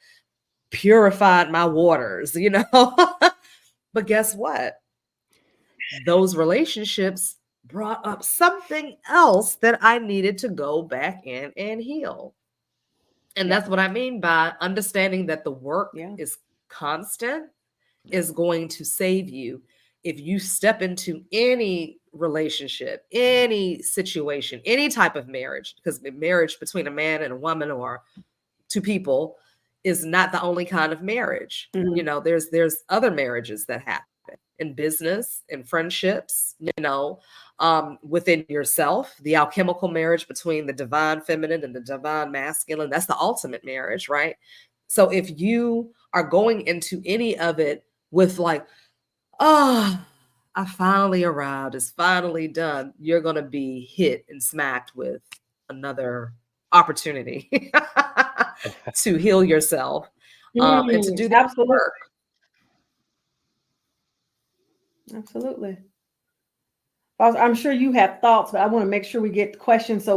purified my waters. But guess what? Those relationships brought up something else that I needed to go back in and heal. And Yeah. that's what I mean by understanding that the work Yeah. is constant, is going to save you if you step into any relationship, any situation, any type of marriage, because marriage between a man and a woman or 2 people is not the only kind of marriage. Mhm. There's other marriages that happen in business, in friendships, within yourself, the alchemical marriage between the divine feminine and the divine masculine. That's the ultimate marriage, right? So if you are going into any of it with like, oh, I finally arrived, it's finally done, you're going to be hit and smacked with another opportunity to heal yourself, and to do the Absolutely. work. Absolutely. I'm sure you have thoughts, but I want to make sure we get the questions. So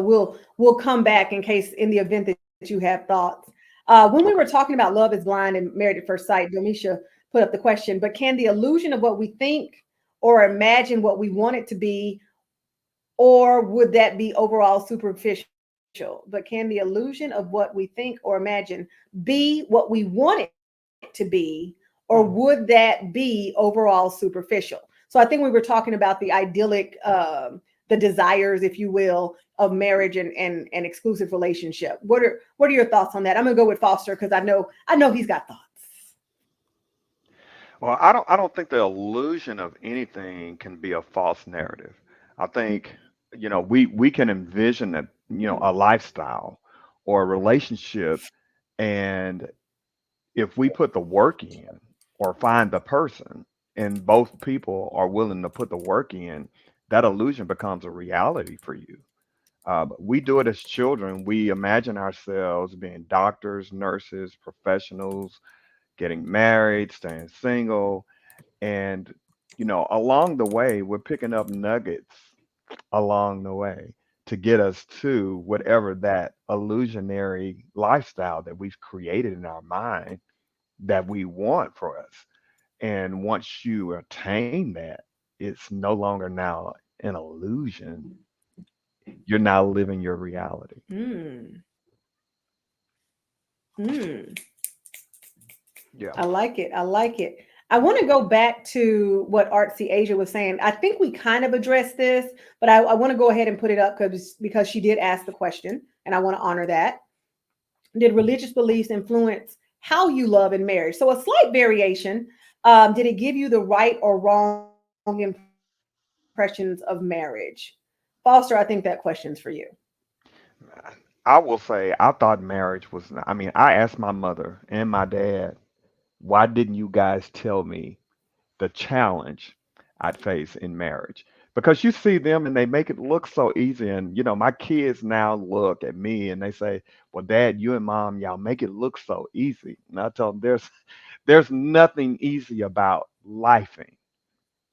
we'll come back in case in the event that you have thoughts. When we Okay. were talking about Love is Blind and Married at First Sight, Domisha put up the question, but can the illusion of what we think or imagine what we want it to be, or would that be overall superficial? But can the illusion of what we think or imagine be what we want it to be, or would that be overall superficial? So I think we were talking about the idyllic, the desires, if you will, of marriage and exclusive relationship. What are your thoughts on that? I'm gonna go with Foster because I know he's got thoughts. Well, I don't think the illusion of anything can be a false narrative. I think, we can envision a lifestyle or a relationship, and if we put the work in or find the person and both people are willing to put the work in, that illusion becomes a reality for you. We do it as children. We imagine ourselves being doctors, nurses, professionals, getting married, staying single, and along the way, we're picking up nuggets along the way to get us to whatever that illusionary lifestyle that we've created in our mind that we want for us. And once you attain that, it's no longer now an illusion. You're now living your reality. Hmm. Hmm. Yeah. I like it. I like it. I want to go back to what Artsy Asia was saying. I think we kind of addressed this, but I want to go ahead and put it up because she did ask the question, and I want to honor that. Did religious beliefs influence how you love in marriage? So a slight variation. Did it give you the right or wrong impressions of marriage? Foster, I think that question's for you. I will say, I thought marriage was, I mean, I asked my mother and my dad, why didn't you guys tell me the challenge I'd face in marriage? Because you see them and they make it look so easy. And, my kids now look at me and they say, well, Dad, you and Mom, y'all make it look so easy. And I tell them there's nothing easy about lifing,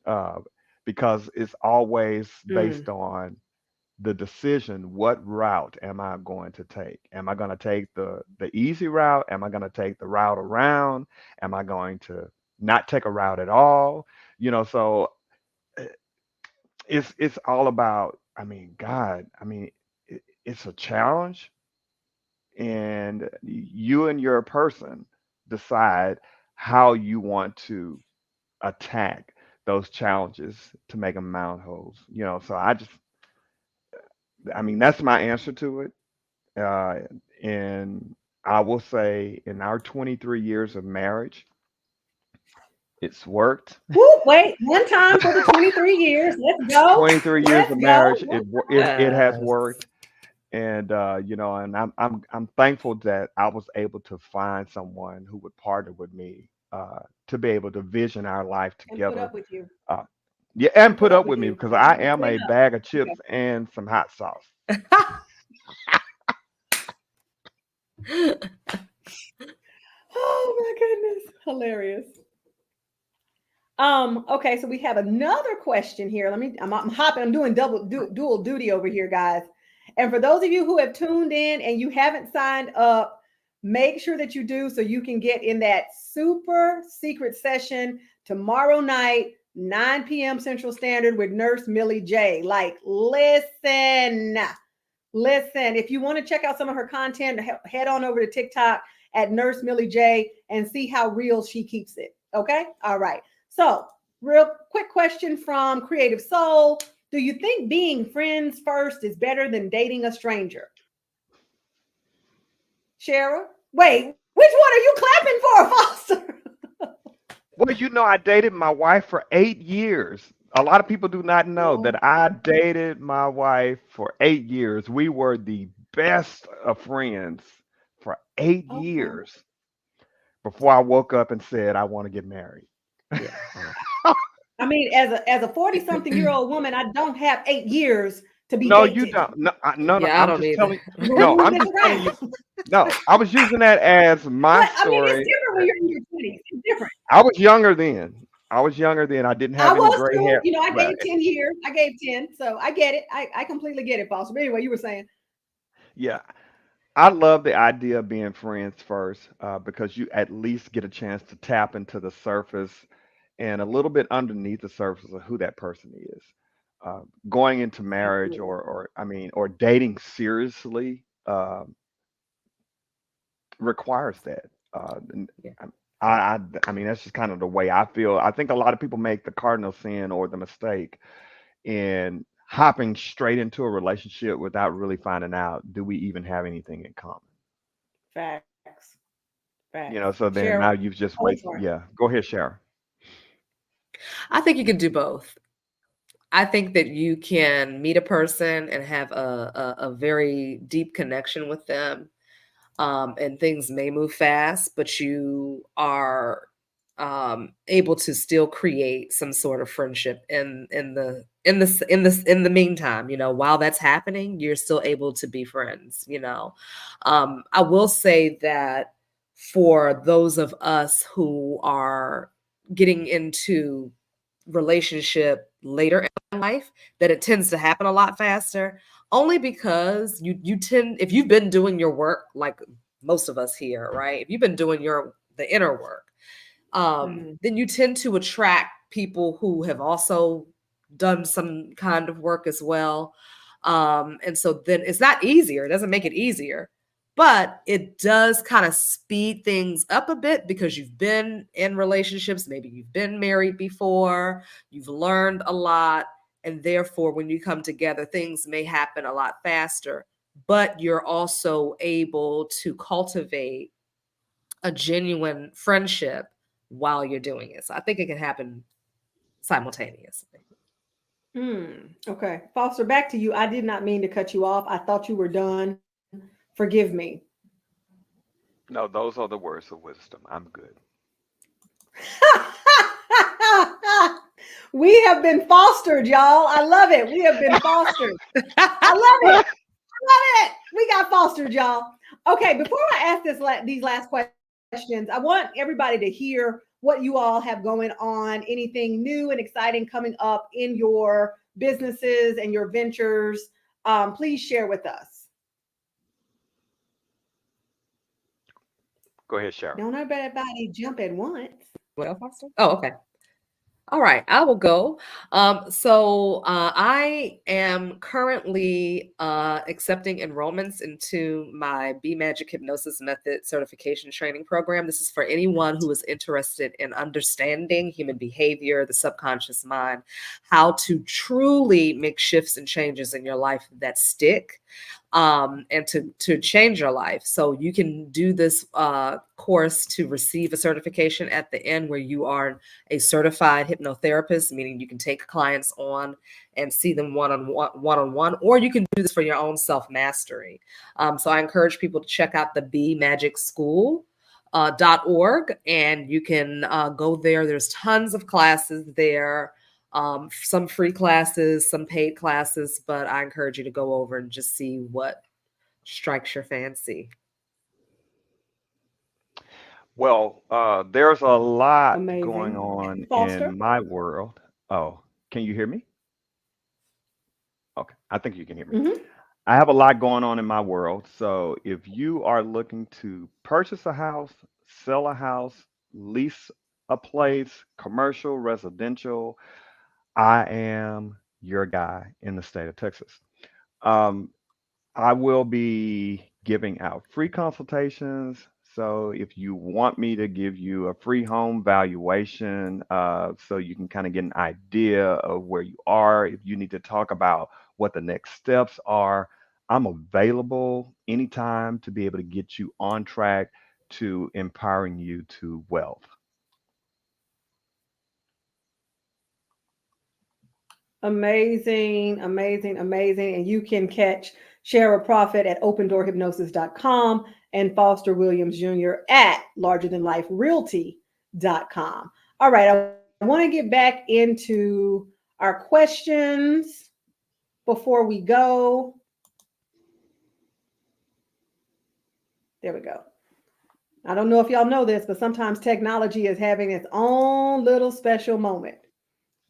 uh, because it's always based Mm, on the decision, what route am I going to take? Am I going to take the easy route? Am I going to take the route around? Am I going to not take a route at all? So eh, it's all about, I mean, God, I mean, it's a challenge, and you and your person decide how you want to attack those challenges to make them mound holes. So I mean, that's my answer to it. Uh, and I will say, in our 23 years of marriage, it's worked. Woo, wait, one time for the 23 years. Let's go. 23 years Let's of go. marriage, One it has Yes. worked. And and I'm thankful that I was able to find someone who would partner with me to be able to vision our life and put together. up with you. Uh, yeah, and And put put up up with with me you. because And I I'm am straight a up. bag of Okay. chips and some hot sauce. Oh my goodness. Hilarious. Okay, so we have another question here. I'm hopping, I'm doing dual duty over here, guys. And for those of you who have tuned in and you haven't signed up, make sure that you do so you can get in that super secret session tomorrow night, 9 p.m. Central Standard with Nurse Millie J. Like, listen, if you want to check out some of her content, head on over to TikTok at Nurse Millie J and see how real she keeps it. Okay. All right. So, real quick question from Creative Soul. Do you think being friends first is better than dating a stranger? Shara? Wait, which one are you clapping for, Foster? Well, I dated my wife for 8 years. A lot of people do not know Oh, that I dated my wife for 8 years. We were the best of friends for eight okay. years before I woke up and said I want to get married. Yeah. I mean, as a 40-something-year-old woman, I don't have 8 years to be No, you dated. don't. No, no. Yeah, I I'm don't just either. telling. No, Smooth I'm as just telling you. around. No, I was using that as my But I mean, it's story. different when you're in your 20s. It's different. I was younger then. I was younger then. I didn't I have any was gray too. hair. I Right. gave 10 years. I gave 10. So I get it. I completely get it, Foster. But anyway, you were saying. Yeah. I love the idea of being friends first because you at least get a chance to tap into the surface and a little bit underneath the surface of who that person is. Going into marriage Absolutely. or dating seriously requires that. And Yeah. I mean, that's just kind of the way I feel. I think a lot of people make the cardinal sin or the mistake in hopping straight into a relationship without really finding out, do we even have anything in common? Facts. Facts. So then now Cheryl. you've just Oh, wasted. sorry. Yeah, go ahead, Sharon. I think you can do both. I think that you can meet a person and have a very deep connection with them, and things may move fast, but you are able to still create some sort of friendship in the meantime. While that's happening, you're still able to be friends. I will say that for those of us who are getting into relationship later in life, that it tends to happen a lot faster, only because you tend, if you've been doing your work, like most of us here, right? If you've been doing the inner work, Mhm. then you tend to attract people who have also done some kind of work as well. And so then it's not easier. It doesn't make it easier, but it does kind of speed things up a bit because you've been in relationships. Maybe you've been married before, you've learned a lot. And therefore, when you come together, things may happen a lot faster, but you're also able to cultivate a genuine friendship while you're doing it. So I think it can happen simultaneously. Okay. Foster, back to you. I did not mean to cut you off. I thought you were done. Forgive me. No, those are the words of wisdom. I'm good. We have been fostered, y'all. I love it. We have been fostered. I love it. I love it. We got fostered, y'all. Okay, before I ask these last questions, I want everybody to hear what you all have going on, anything new and exciting coming up in your businesses and your ventures. Please share with us. Go ahead, Sharon. Don't everybody jump at once. What else, Foster? Oh, okay. All right, I will go. I am currently accepting enrollments into my Be Magic Hypnosis Method certification training program. This is for anyone who is interested in understanding human behavior, the subconscious mind, how to truly make shifts and changes in your life that stick, and to change your life. So you can do this course to receive a certification at the end where you are a certified hypnotherapist, meaning you can take clients on and see them one-on-one, or you can do this for your own self-mastery. So I encourage people to check out the Be Magic School. .org, and you can go there. There's tons of classes there, some free classes, some paid classes, but I encourage you to go over and just see what strikes your fancy. Well, there's a lot going Amazing. on Foster? in my world. Oh, can you hear me? Okay, I think you can hear me. Hmm. I have a lot going on in my world. So if you are looking to purchase a house, sell a house, lease a place, commercial, residential, I am your guy in the state of Texas. Um, I will be giving out free consultations. So if you want me to give you a free home valuation, so you can kind of get an idea of where you are, if you need to talk about what the next steps are, I'm available anytime to be able to get you on track to empowering you to wealth. Amazing, amazing, amazing. And you can catch Share a Profit at opendoorhypnosis.com and Foster Williams Jr. at largerthanliferealty.com. All right, I want to get back into our questions before we go. There we go. I don't know if y'all know this, but sometimes technology is having its own little special moment,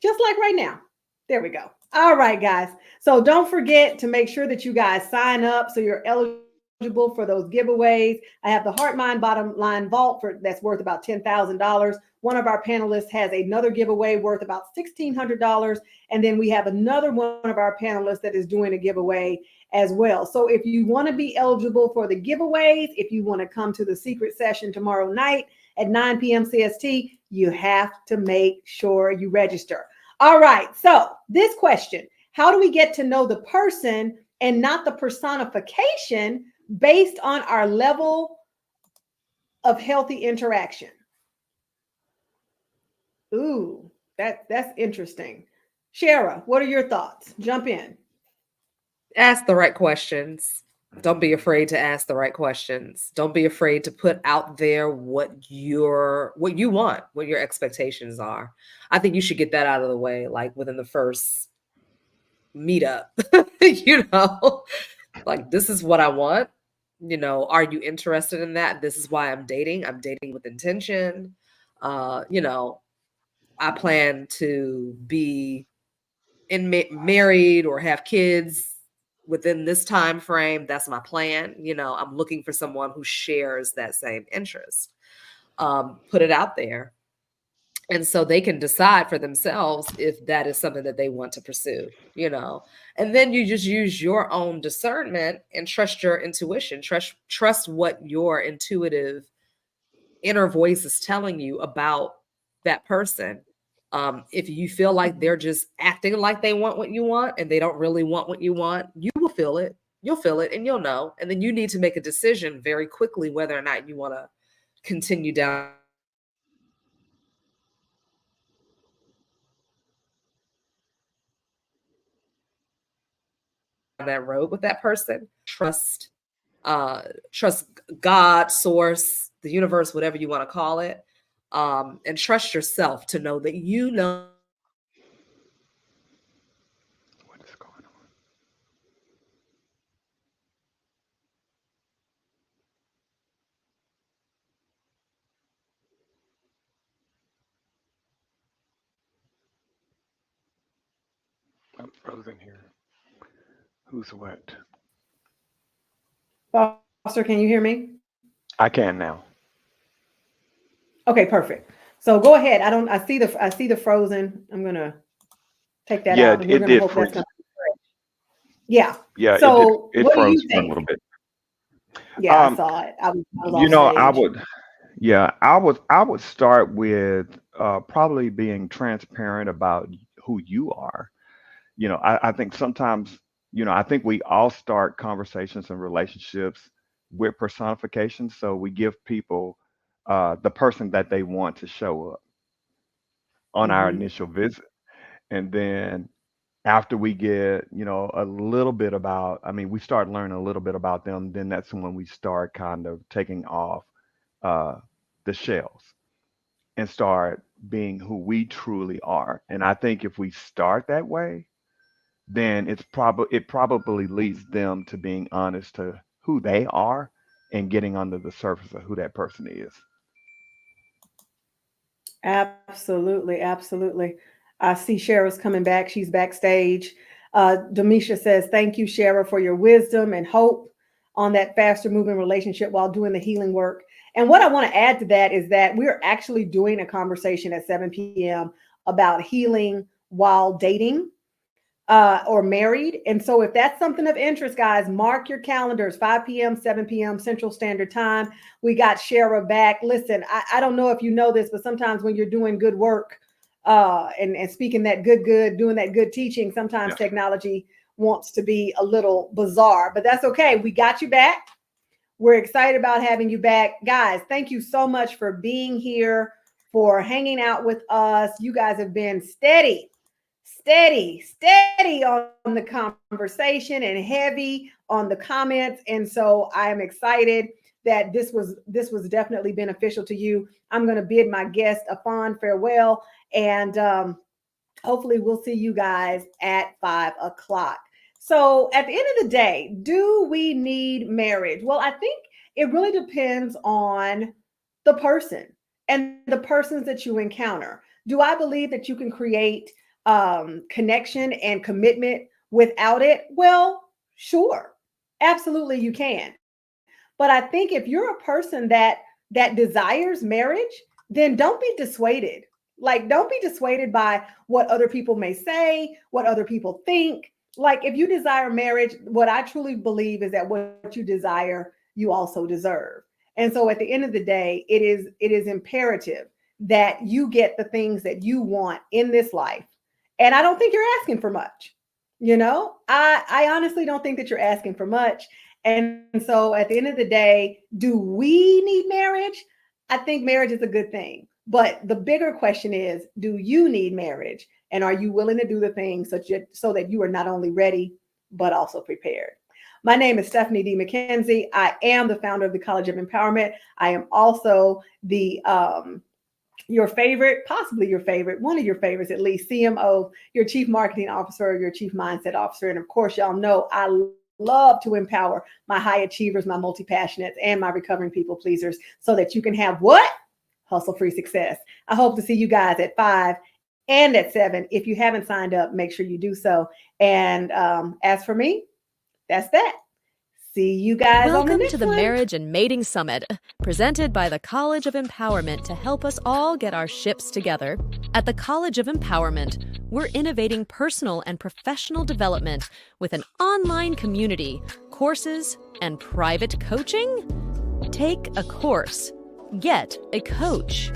just like right now. There we go. All right, guys. So don't forget to make sure that you guys sign up so you're eligible for those giveaways. I have the Heart Mind Bottom Line Vault that's worth about $10,000. One of our panelists has another giveaway worth about $1,600. And then we have another one of our panelists that is doing a giveaway as well. So if you want to be eligible for the giveaways, if you want to come to the secret session tomorrow night at 9 p.m. CST, you have to make sure you register. All right. So this question, how do we get to know the person and not the personification based on our level of healthy interaction? Ooh, that's interesting. Shara, what are your thoughts? Jump in. Ask the right questions. Don't be afraid to ask the right questions. Don't be afraid to put out there what you want, what your expectations are. I think you should get that out of the way, like within the first meetup. Like, this is what I want. Are you interested in that? This is why I'm dating. I'm dating with intention. I plan to be married or have kids within this time frame. That's my plan. I'm looking for someone who shares that same interest. Put it out there, and so they can decide for themselves if that is something that they want to pursue. And then you just use your own discernment and trust your intuition. Trust what your intuitive inner voice is telling you about that person. If you feel like they're just acting like they want what you want and they don't really want what you want, you will feel it. You'll feel it and you'll know. And then you need to make a decision very quickly whether or not you want to continue down that road with that person. Trust God, source, the universe, whatever you want to call it. And trust yourself to know that you know What is going on? I'm frozen here. Who's what? Foster, can you hear me? I can now. Okay, perfect. So go ahead. I see the frozen. I'm gonna take that Yeah, out, and we're it gonna did hope that's freeze. gonna be great. Yeah. Yeah, So it what do froze you for a think? little bit. Yeah, I Um, saw it. I was you off know, I stage. would yeah, I would start with probably being transparent about who you are. I think sometimes, I think we all start conversations and relationships with personification. So we give people the person that they want to show up on our Hmm. initial visit. And then after we get, a little bit about, I mean, we start learning a little bit about them, then that's when we start kind of taking off uh, the shells and start being who we truly are. And I think if we start that way, then it probably leads them to being honest to who they are and getting under the surface of who that person is. Absolutely, absolutely. I see Shara's coming back. She's backstage. Demisha says, "Thank you, Shara, for your wisdom and hope on that faster moving relationship while doing the healing work." And what I want to add to that is that we're actually doing a conversation at 7 p.m. about healing while dating or married. And so, if that's something of interest, guys, mark your calendars 5 p.m., 7 p.m. Central Standard Time. We got Shara back. Listen, I don't know if you know this, but sometimes when you're doing good work and speaking that good, doing that good teaching, sometimes Yes. technology wants to be a little bizarre, but that's okay. We got you back. We're excited about having you back. Guys, thank you so much for being here, for hanging out with us. You guys have been steady on the conversation and heavy on the comments. And so I am excited that this was definitely beneficial to you. I'm going to bid my guest a fond farewell, and hopefully we'll see you guys at 5 o'clock. So at the end of the day, do we need marriage? Well, I think it really depends on the person and the persons that you encounter. Do I believe that you can create connection and commitment without it? Well, sure, absolutely you can. But I think if you're a person that desires marriage, then don't be dissuaded. Like, don't be dissuaded by what other people may say, what other people think. Like, if you desire marriage, what I truly believe is that what you desire, you also deserve. And so at the end of the day, it is imperative that you get the things that you want in this life. And I don't think you're asking for much. I honestly don't think that you're asking for much. And so at the end of the day, do we need marriage? I think marriage is a good thing. But the bigger question is, do you need marriage? And are you willing to do the things so that you are not only ready, but also prepared? My name is Stephanie D. McKenzie. I am the founder of the College of Empowerment. I am also the your favorite, possibly your favorite, one of your favorites at least, CMO, your chief marketing officer, your chief mindset officer. And of course, y'all know I love to empower my high achievers, my multi-passionates, and my recovering people pleasers so that you can have what? Hustle-free success. I hope to see you guys at 5 and at 7. If you haven't signed up, make sure you do so. And as for me, that's that. See you guys on the Welcome next to the one. Marriage and Mating Summit, presented by the College of Empowerment to help us all get our ships together. At the College of Empowerment, we're innovating personal and professional development with an online community, courses, and private coaching. Take a course. Get a coach.